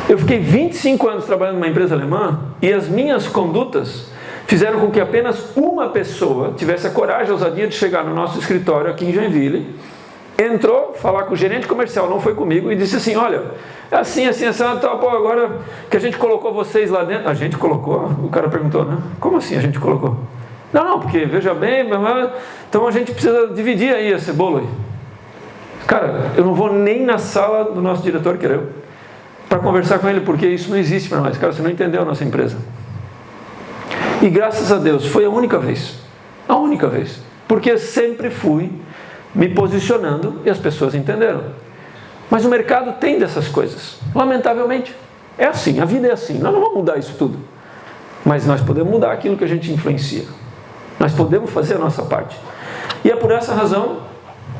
A: Eu fiquei 25 anos trabalhando numa empresa alemã e as minhas condutas fizeram com que apenas uma pessoa tivesse a coragem, a ousadia de chegar no nosso escritório aqui em Joinville, entrou, falar com o gerente comercial, não foi comigo, e disse assim, olha, assim, tal, pô, agora que a gente colocou vocês lá dentro, a gente colocou? O cara perguntou, né? Como assim a gente colocou? Não, porque veja bem, então a gente precisa dividir aí esse bolo aí. Cara, eu não vou nem na sala do nosso diretor, que era eu, para conversar com ele, porque isso não existe para nós. Cara, você não entendeu a nossa empresa. E graças a Deus, foi a única vez, porque sempre fui me posicionando e as pessoas entenderam. Mas o mercado tem dessas coisas, lamentavelmente. É assim, a vida é assim, nós não vamos mudar isso tudo, mas nós podemos mudar aquilo que a gente influencia, nós podemos fazer a nossa parte. E é por essa razão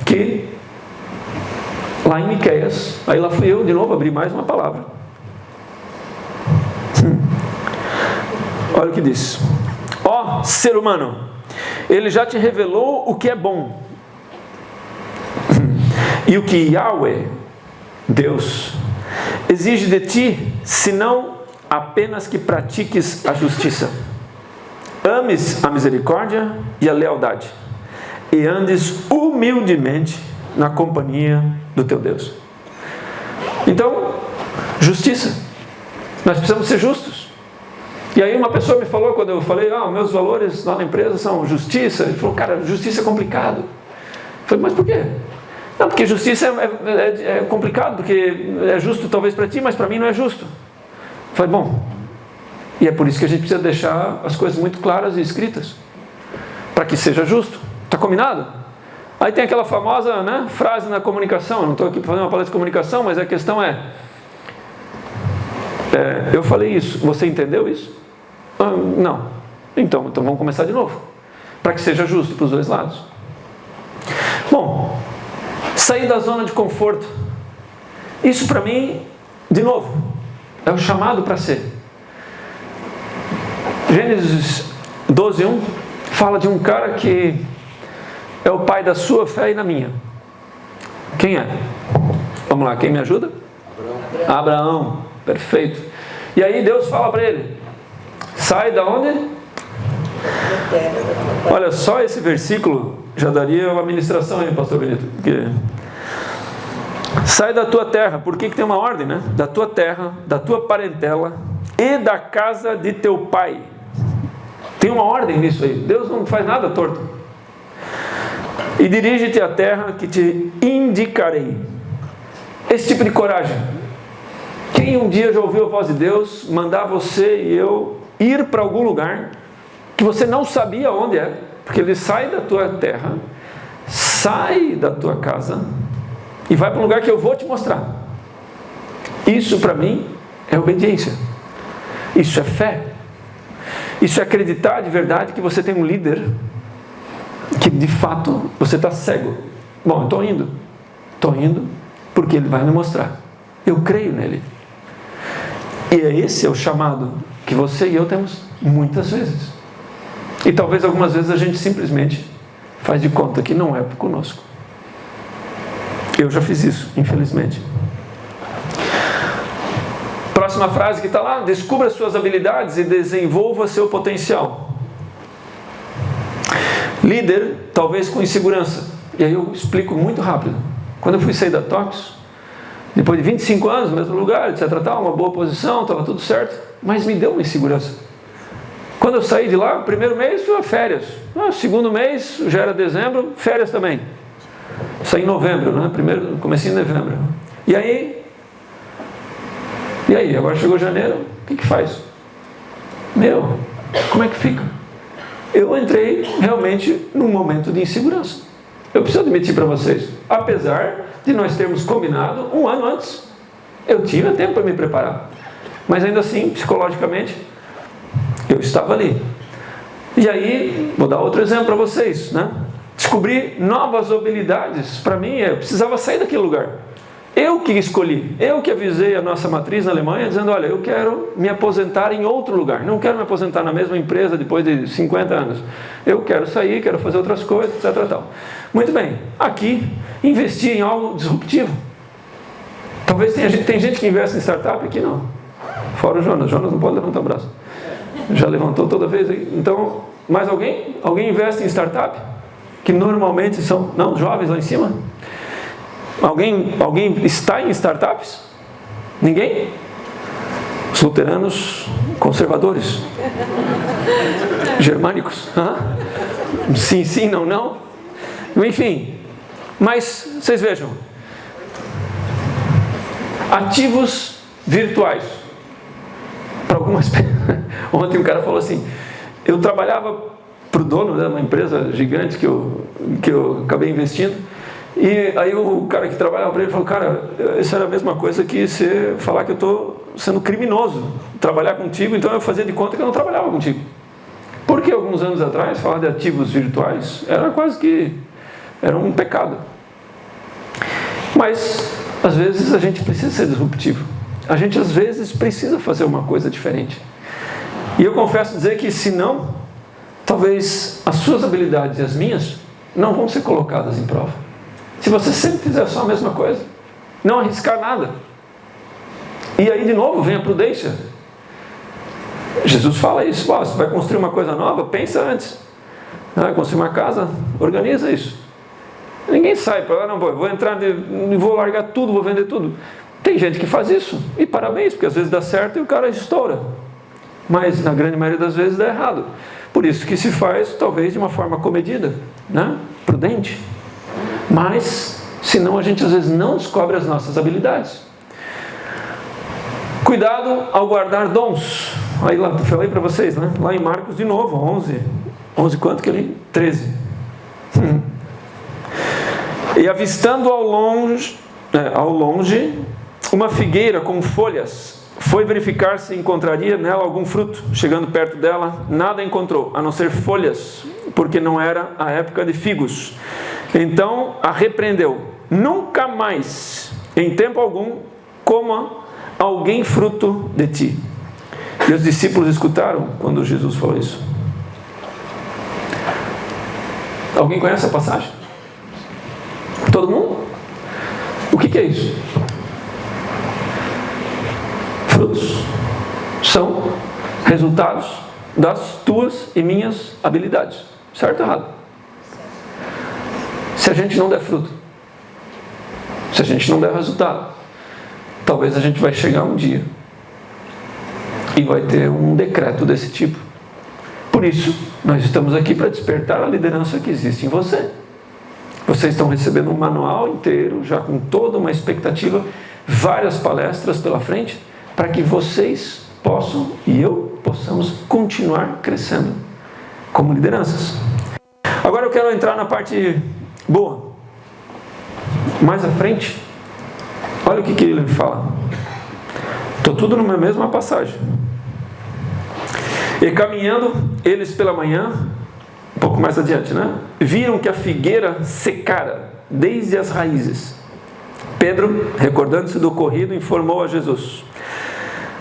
A: que lá em Miqueias, aí lá fui eu de novo abrir mais uma palavra. Olha o que diz. Ó ser humano, ele já te revelou o que é bom e o que Yahweh, Deus, exige de ti, senão apenas que pratiques a justiça, ames a misericórdia e a lealdade, e andes humildemente na companhia do teu Deus. Então, justiça. Nós precisamos ser justos. E aí uma pessoa me falou, quando eu falei, meus valores lá na empresa são justiça. Ele falou, cara, justiça é complicado. Eu falei, mas por quê? Não, porque justiça é complicado, porque é justo talvez para ti, mas para mim não é justo. Eu falei, bom, e é por isso que a gente precisa deixar as coisas muito claras e escritas, para que seja justo. Está combinado? Aí tem aquela famosa, né, frase na comunicação, eu não estou aqui para fazer uma palestra de comunicação, mas a questão eu falei isso, você entendeu isso? Não. Então vamos começar de novo, para que seja justo para os dois lados. Bom, sair da zona de conforto, isso para mim, de novo, é o chamado para ser. Gênesis 12:1 fala de um cara que é o pai da sua fé e da minha. Quem é? Vamos lá, quem me ajuda? Abraão. Perfeito. E aí Deus fala para ele, sai da onde? Olha, só esse versículo já daria uma ministração aí, pastor Benito, porque sai da tua terra, por que tem uma ordem, né? Da tua terra, da tua parentela e da casa de teu pai. Tem uma ordem nisso aí. Deus não faz nada torto. E dirige-te à terra que te indicarei. Esse tipo de coragem. Quem um dia já ouviu a voz de Deus mandar você e eu ir para algum lugar que você não sabia onde é, porque ele sai da tua terra, sai da tua casa e vai para um lugar que eu vou te mostrar. Isso para mim é obediência. Isso é fé. Isso é acreditar de verdade que você tem um líder que de fato você está cego. Bom, eu estou indo porque ele vai me mostrar. Eu creio nele. E esse é o chamado que você e eu temos muitas vezes. E talvez algumas vezes a gente simplesmente faz de conta que não é conosco. Eu já fiz isso, infelizmente. Próxima frase que está lá: descubra suas habilidades e desenvolva seu potencial. Líder, talvez com insegurança. E aí eu explico muito rápido. Quando eu fui sair da Tox, depois de 25 anos, no mesmo lugar, etc, tal, uma boa posição, estava tudo certo, mas me deu uma insegurança. Quando eu saí de lá, primeiro mês foi férias. Segundo mês, já era dezembro, férias também. Saí em novembro, né? Comecei em novembro. E aí, agora chegou janeiro, o que faz? Como é que fica? Eu entrei realmente num momento de insegurança. Eu preciso admitir para vocês, apesar de nós termos combinado um ano antes, eu tive tempo para me preparar. Mas ainda assim, psicologicamente, eu estava ali. E aí, vou dar outro exemplo para vocês, né? Descobrir novas habilidades, para mim, eu precisava sair daquele lugar. Eu que escolhi, eu que avisei a nossa matriz na Alemanha, dizendo, olha, eu quero me aposentar em outro lugar. Não quero me aposentar na mesma empresa depois de 50 anos. Eu quero sair, quero fazer outras coisas, etc. Tal. Muito bem, aqui, investir em algo disruptivo. Talvez tem gente que investe em startup, aqui não. Fora o Jonas não pode levantar o braço. Já levantou toda vez aí. Então, mais alguém? Alguém investe em startup? Que normalmente são, jovens lá em cima? Alguém está em startups? Ninguém? Os luteranos conservadores? Germânicos? Sim, não. Enfim, mas vocês vejam. Ativos virtuais. Para algumas. Ontem um cara falou assim: eu trabalhava para o dono de uma empresa gigante que eu acabei investindo, e aí o cara que trabalhava para ele falou: cara, isso era a mesma coisa que você falar que eu estou sendo criminoso trabalhar contigo, então eu fazia de conta que eu não trabalhava contigo. Porque alguns anos atrás falar de ativos virtuais era quase que um pecado. Mas às vezes a gente precisa ser disruptivo. A gente às vezes precisa fazer uma coisa diferente. E eu confesso dizer que se não, talvez as suas habilidades e as minhas não vão ser colocadas em prova. Se você sempre fizer só a mesma coisa, não arriscar nada. E aí de novo vem a prudência. Jesus fala isso: você vai construir uma coisa nova, pensa antes. Vai construir uma casa, organiza isso. Ninguém sai para lá, vou entrar, vou largar tudo, vou vender tudo. Tem gente que faz isso, e parabéns, porque às vezes dá certo e o cara estoura. Mas na grande maioria das vezes dá errado. Por isso que se faz, talvez, de uma forma comedida, né? Prudente. Mas, senão a gente às vezes não descobre as nossas habilidades. Cuidado ao guardar dons. Aí lá, eu falei para vocês, né? Lá em Marcos de novo, 11 quanto que ele? 13. E avistando ao longe uma figueira com folhas, foi verificar se encontraria nela algum fruto. Chegando perto dela, nada encontrou, a não ser folhas, porque não era a época de figos. Então a repreendeu: nunca mais, em tempo algum, coma alguém fruto de ti. E os discípulos escutaram quando Jesus falou isso. Alguém conhece a passagem? Todo mundo? O que é isso? Frutos são resultados das tuas e minhas habilidades. Certo ou errado? Se a gente não der fruto, se a gente não der resultado, talvez a gente vai chegar um dia e vai ter um decreto desse tipo. Por isso, nós estamos aqui para despertar a liderança que existe em você. Vocês estão recebendo um manual inteiro, já com toda uma expectativa, várias palestras pela frente, para que vocês possam e eu possamos continuar crescendo como lideranças. Agora eu quero entrar na parte boa. Mais à frente, olha o que ele fala. Estou tudo numa mesma passagem. E caminhando eles pela manhã, um pouco mais adiante, né? Viram que a figueira secara desde as raízes. Pedro, recordando-se do ocorrido, informou a Jesus: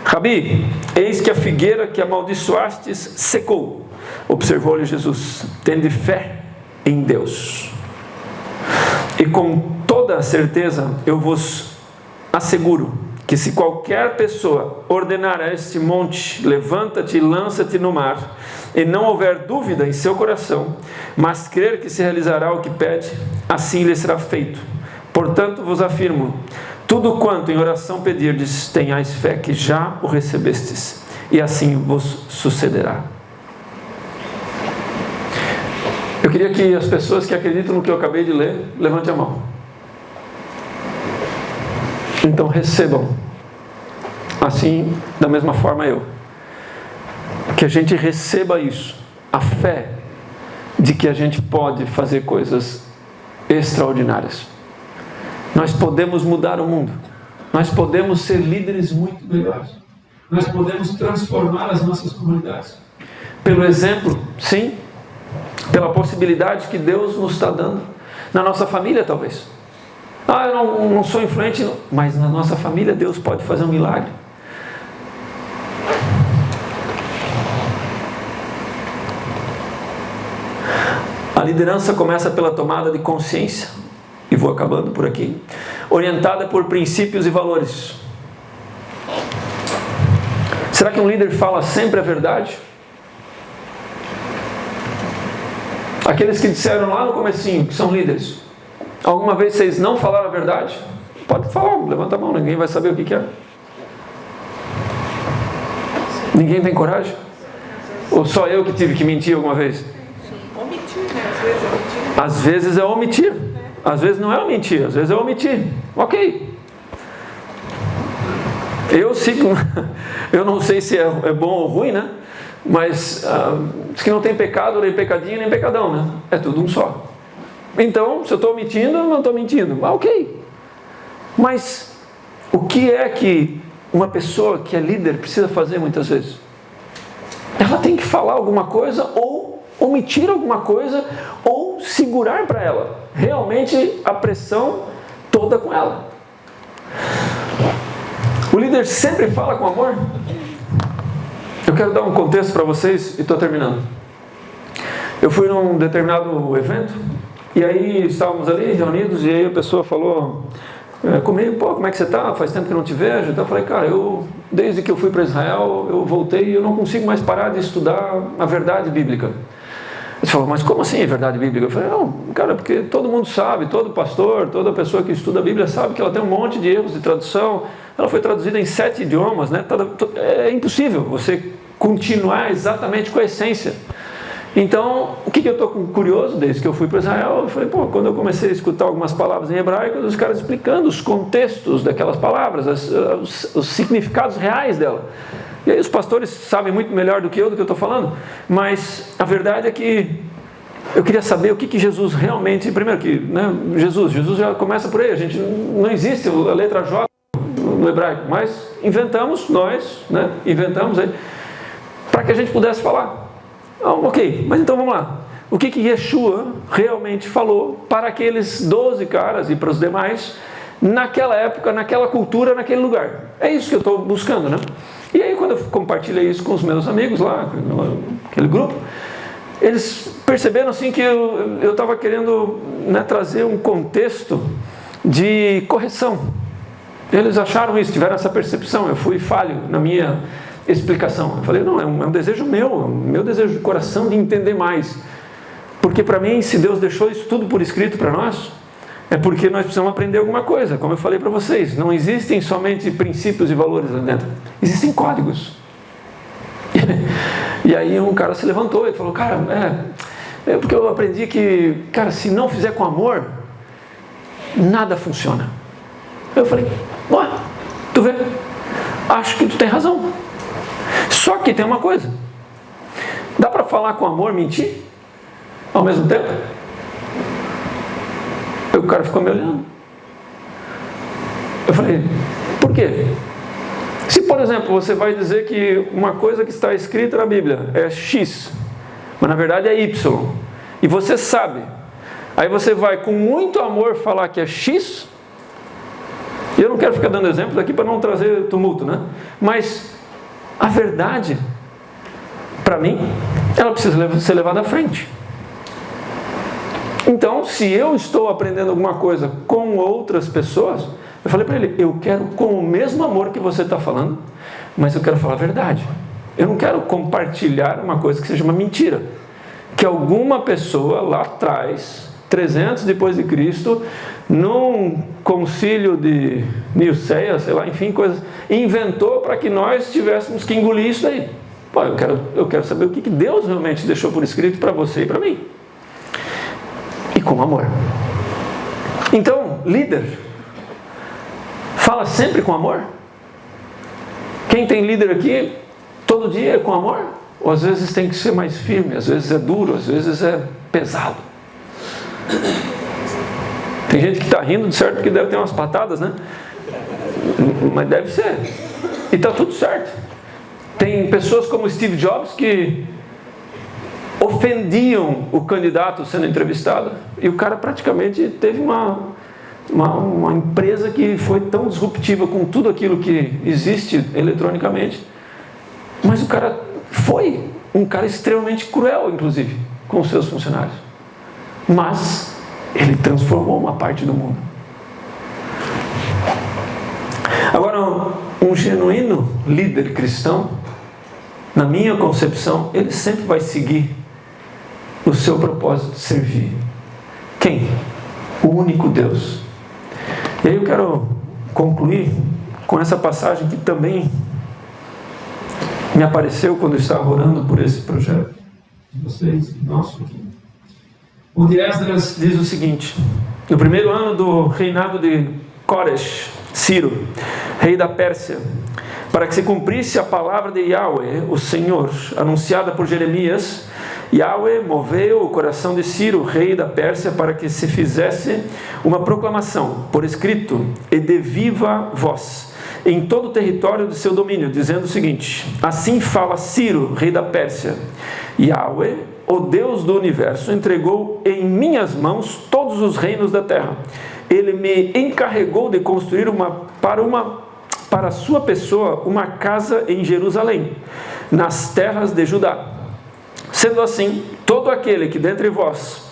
A: Rabi, eis que a figueira que amaldiçoastes secou. Observou-lhe Jesus: tende fé em Deus. E com toda certeza eu vos asseguro que se qualquer pessoa ordenar a este monte: levanta-te e lança-te no mar, e não houver dúvida em seu coração, mas crer que se realizará o que pede, assim lhe será feito. Portanto vos afirmo, tudo quanto em oração pedirdes, tenhais fé que já o recebestes, e assim vos sucederá. Eu queria que as pessoas que acreditam no que eu acabei de ler, levantem a mão. Então recebam. Assim, da mesma forma eu. Que a gente receba isso. A fé de que a gente pode fazer coisas extraordinárias. Nós podemos mudar o mundo. Nós podemos ser líderes muito melhores. Nós podemos transformar as nossas comunidades. Pelo exemplo, sim. Pela possibilidade que Deus nos está dando. Na nossa família, talvez. Eu não sou influente, mas na nossa família Deus pode fazer um milagre. A liderança começa pela tomada de consciência, e vou acabando por aqui, orientada por princípios e valores. Será que um líder fala sempre a verdade? Aqueles que disseram lá no comecinho que são líderes, alguma vez vocês não falaram a verdade? Pode falar, levanta a mão, ninguém vai saber o que é. Ninguém tem coragem? Ou só eu que tive que mentir alguma vez?
B: Omitir, né?
A: Às vezes é omitir. Às vezes não é mentir, às vezes é omitir. Ok. Eu não sei se é bom ou ruim, né? Mas diz que não tem pecado, nem pecadinho, nem pecadão, né? É tudo um só. Então, se eu estou mentindo, eu não estou mentindo. Ok. Mas o que é que uma pessoa que é líder precisa fazer muitas vezes? Ela tem que falar alguma coisa, ou omitir alguma coisa, ou segurar para ela realmente a pressão toda com ela. O líder sempre fala com amor. Eu quero dar um contexto para vocês e estou terminando. Eu fui num determinado evento e aí estávamos ali reunidos e aí a pessoa falou comigo: como é que você está? Faz tempo que eu não te vejo. Então eu falei: cara, desde que eu fui para Israel, eu voltei e eu não consigo mais parar de estudar a verdade bíblica. Ele falou: mas como assim verdade bíblica? Eu falei: não, cara, porque todo mundo sabe, todo pastor, toda pessoa que estuda a Bíblia sabe que ela tem um monte de erros de tradução. Ela foi traduzida em 7 idiomas, né? É impossível você continuar exatamente com a essência. Então, o que eu estou curioso desde que eu fui para Israel? Eu falei: quando eu comecei a escutar algumas palavras em hebraico, os caras explicando os contextos daquelas palavras, os significados reais dela. E aí os pastores sabem muito melhor do que eu estou falando, mas a verdade é que eu queria saber o que Jesus realmente... Primeiro que, né, Jesus já começa por aí, a gente não existe a letra J no hebraico, mas nós inventamos aí, para que a gente pudesse falar. Ok, mas então vamos lá. O que Yeshua realmente falou para aqueles 12 caras e para os demais, naquela época, naquela cultura, naquele lugar? É isso que eu estou buscando, né? E aí quando eu compartilhei isso com os meus amigos lá, aquele grupo, eles perceberam assim que eu estava querendo, né, trazer um contexto de correção. Eles acharam isso, tiveram essa percepção. Eu fui falho na minha explicação. Eu falei: não, é um desejo meu desejo de coração de entender mais. Porque para mim, se Deus deixou isso tudo por escrito para nós, é porque nós precisamos aprender alguma coisa. Como eu falei para vocês, não existem somente princípios e valores lá dentro, existem códigos. E aí um cara se levantou e falou: cara, porque eu aprendi que, cara, se não fizer com amor, nada funciona. Eu falei: tu vê, acho que tu tem razão. Só que tem uma coisa: dá para falar com amor, mentir ao mesmo tempo? Aí o cara ficou me olhando. Eu falei: por quê? Se, por exemplo, você vai dizer que uma coisa que está escrita na Bíblia é X, mas na verdade é Y, e você sabe, aí você vai com muito amor falar que é X, e eu não quero ficar dando exemplos aqui para não trazer tumulto, né? Mas a verdade, para mim, ela precisa ser levada à frente. Então, se eu estou aprendendo alguma coisa com outras pessoas, eu falei para ele, eu quero com o mesmo amor que você está falando, mas eu quero falar a verdade. Eu não quero compartilhar uma coisa que seja uma mentira. Que alguma pessoa lá atrás, 300 depois de Cristo, num concílio de Niceia, sei lá, enfim, coisas, inventou para que nós tivéssemos que engolir isso daí. Pô, eu quero saber o que Deus realmente deixou por escrito para você e para mim. E com amor. Então, líder, fala sempre com amor? Quem tem líder aqui, todo dia é com amor? Ou às vezes tem que ser mais firme, às vezes é duro, às vezes é pesado? Tem gente que está rindo de certo que deve ter umas patadas, né? Mas deve ser. E está tudo certo. Tem pessoas como Steve Jobs que ofendiam o candidato sendo entrevistado. E o cara praticamente teve uma empresa que foi tão disruptiva com tudo aquilo que existe eletronicamente. Mas o cara foi um cara extremamente cruel, inclusive, com os seus funcionários. Mas ele transformou uma parte do mundo. Agora, um genuíno líder cristão, na minha concepção, ele sempre vai seguir o seu propósito de servir. Quem? O único Deus. E aí eu quero concluir com essa passagem que também me apareceu quando eu estava orando por esse projeto de vocês, nosso aqui. Onde Esdras diz o seguinte: no primeiro ano do reinado de Córesh, Ciro, rei da Pérsia, para que se cumprisse a palavra de Yahweh, o Senhor, anunciada por Jeremias, Yahweh moveu o coração de Ciro, rei da Pérsia, para que se fizesse uma proclamação por escrito e de viva voz em todo o território de seu domínio, dizendo o seguinte: assim fala Ciro, rei da Pérsia, Yahweh, o Deus do universo, entregou em minhas mãos todos os reinos da terra. Ele me encarregou de construir para a sua pessoa uma casa em Jerusalém, nas terras de Judá. Sendo assim, todo aquele que dentre vós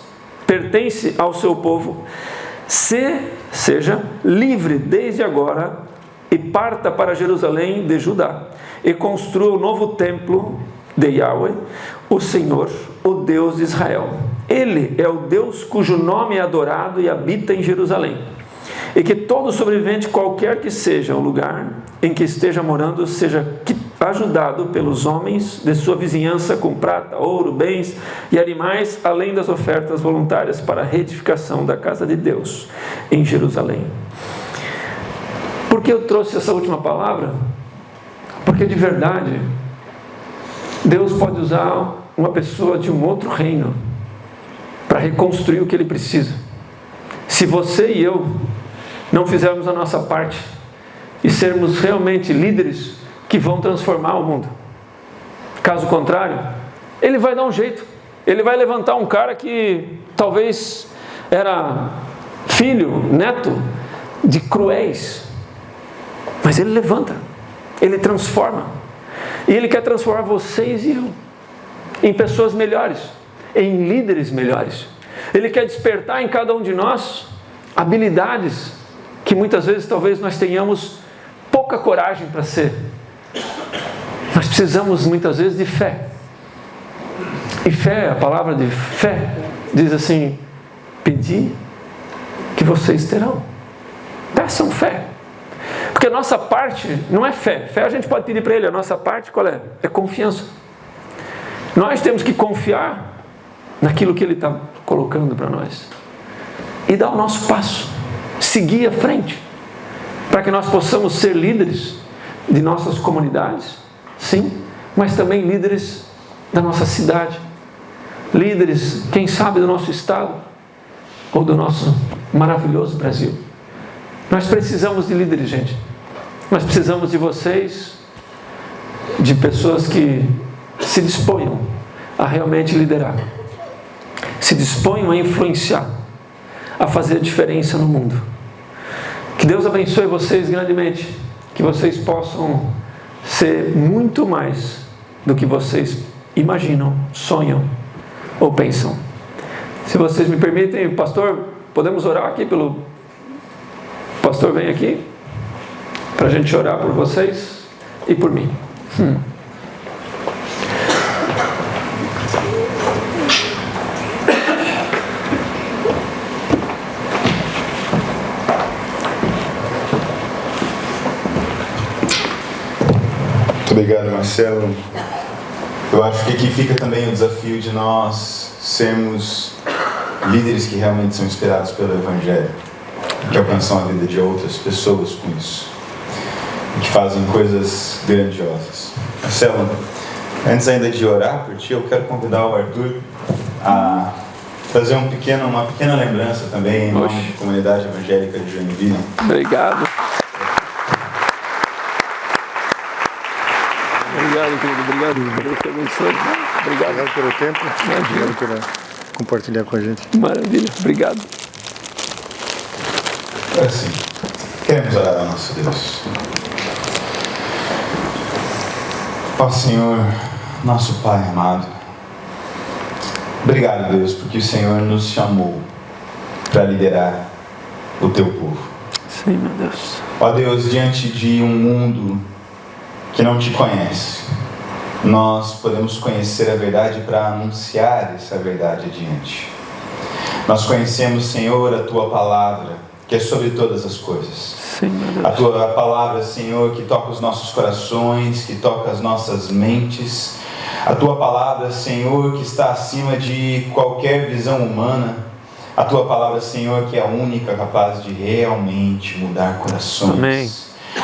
A: pertence ao seu povo, seja livre desde agora e parta para Jerusalém de Judá e construa o novo templo de Yahweh, o Senhor, o Deus de Israel. Ele é o Deus cujo nome é adorado e habita em Jerusalém. E que todo sobrevivente, qualquer que seja o lugar em que esteja morando, seja ajudado pelos homens de sua vizinhança com prata, ouro, bens e animais, além das ofertas voluntárias para a reedificação da casa de Deus em Jerusalém. Por que eu trouxe essa última palavra? Porque de verdade, Deus pode usar uma pessoa de um outro reino para reconstruir o que Ele precisa. Se você e eu não fizermos a nossa parte e sermos realmente líderes que vão transformar o mundo. Caso contrário, Ele vai dar um jeito. Ele vai levantar um cara que talvez era filho, neto de cruéis, mas Ele levanta, Ele transforma. E Ele quer transformar vocês e eu em pessoas melhores, em líderes melhores. Ele quer despertar em cada um de nós habilidades que muitas vezes talvez nós tenhamos pouca coragem para ser. Nós precisamos muitas vezes de fé. E fé, a palavra de fé, diz assim: pedi que vocês terão. Peçam fé. Porque a nossa parte não é fé. Fé a gente pode pedir para Ele. A nossa parte qual é? É confiança. Nós temos que confiar naquilo que Ele está colocando para nós. E dar o nosso passo. Seguir à frente. Para que nós possamos ser líderes de nossas comunidades. Sim. Mas também líderes da nossa cidade. Líderes, quem sabe, do nosso estado. Ou do nosso maravilhoso Brasil. Nós precisamos de líderes, gente. Nós precisamos de vocês, de pessoas que se disponham a realmente liderar, se disponham a influenciar, a fazer a diferença no mundo. Que Deus abençoe vocês grandemente, que vocês possam ser muito mais do que vocês imaginam, sonham ou pensam. Se vocês me permitem, pastor, podemos orar aqui pelo... Pastor, vem aqui para a gente orar por vocês e por mim.
C: Muito obrigado, Marcelo. Eu acho que aqui fica também o desafio de nós sermos líderes que realmente são inspirados pelo Evangelho, que alcançam a vida de outras pessoas com isso, e que fazem coisas grandiosas. Marcelo, antes ainda de orar por ti, eu quero convidar o Arthur a fazer uma pequena lembrança também em nome da comunidade evangélica de Joinville.
A: Obrigado. Obrigado, querido. Obrigado. Deus te abençoe. Obrigado
D: pelo tempo. Obrigado por compartilhar com a gente.
A: Maravilha. Obrigado.
C: Assim, queremos orar ao nosso Deus. Ó Senhor, nosso Pai amado, obrigado, Deus, porque o Senhor nos chamou para liderar o Teu povo.
A: Sim, meu Deus.
C: Ó Deus, diante de um mundo que não Te conhece, nós podemos conhecer a verdade para anunciar essa verdade adiante. Nós conhecemos, Senhor, a Tua palavra, que é sobre todas as coisas.
A: Sim, meu Deus.
C: A Tua palavra, Senhor, que toca os nossos corações, que toca as nossas mentes. A Tua palavra, Senhor, que está acima de qualquer visão humana. A Tua palavra, Senhor, que é a única capaz de realmente mudar corações.
A: Amém.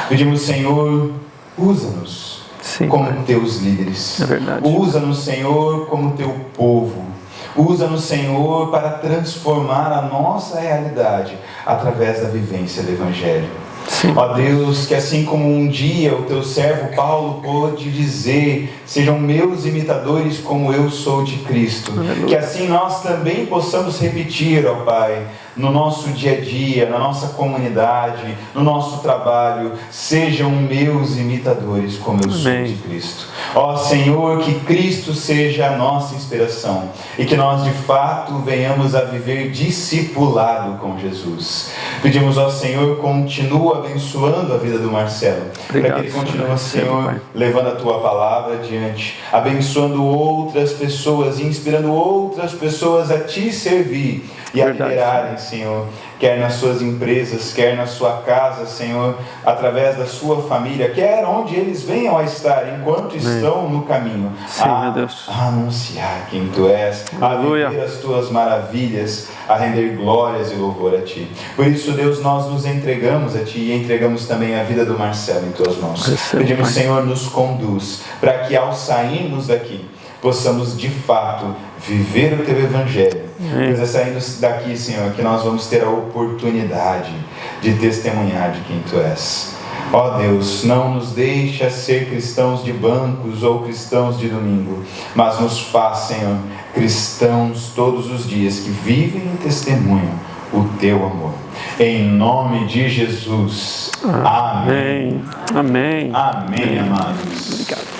C: Pedimos, Senhor, usa-nos como
A: Pai.
C: Teus líderes.
A: É verdade.
C: Usa-nos, Senhor, como Teu povo. Usa-nos, Senhor, para transformar a nossa realidade através da vivência do Evangelho.
A: Sim.
C: Ó Deus, que assim como um dia o Teu servo Paulo pôde dizer: sejam meus imitadores como eu sou de Cristo.
A: Aleluia.
C: Que assim nós também possamos repetir, ó Pai, no nosso dia a dia, na nossa comunidade, no nosso trabalho: sejam meus imitadores como eu sou de Cristo. Ó Senhor, que Cristo seja a nossa inspiração e que nós de fato venhamos a viver discipulado com Jesus. Pedimos ao Senhor, continua abençoando a vida do Marcelo.
A: Obrigado,
C: para que ele continue,
A: Marcelo,
C: Senhor,
A: Pai.
C: levando a Tua palavra adiante, abençoando outras pessoas e inspirando outras pessoas a Te servir e a
A: Verdade.
C: liderarem, Senhor, quer nas suas empresas, quer na sua casa, Senhor, através da sua família, quer onde eles venham a estar, enquanto estão no caminho,
A: Sim, meu Deus.
C: a anunciar quem Tu és,
A: Aleluia.
C: a viver as Tuas maravilhas, a render glórias e louvor a Ti. Por isso, Deus, nós nos entregamos a Ti e entregamos também a vida do Marcelo em Tuas mãos.
A: Receba,
C: Pedimos,
A: Pai.
C: Senhor, nos conduz, para que ao sairmos daqui, possamos de fato viver o Teu Evangelho. Pois é saindo daqui, Senhor, que nós vamos ter a oportunidade de testemunhar de quem Tu és. Ó Deus, não nos deixa ser cristãos de bancos ou cristãos de domingo, mas nos faz, Senhor, cristãos todos os dias que vivem e testemunham o Teu amor. Em nome de Jesus. Amém.
A: Amém. Amém.
C: Amém, amados.
A: Obrigado.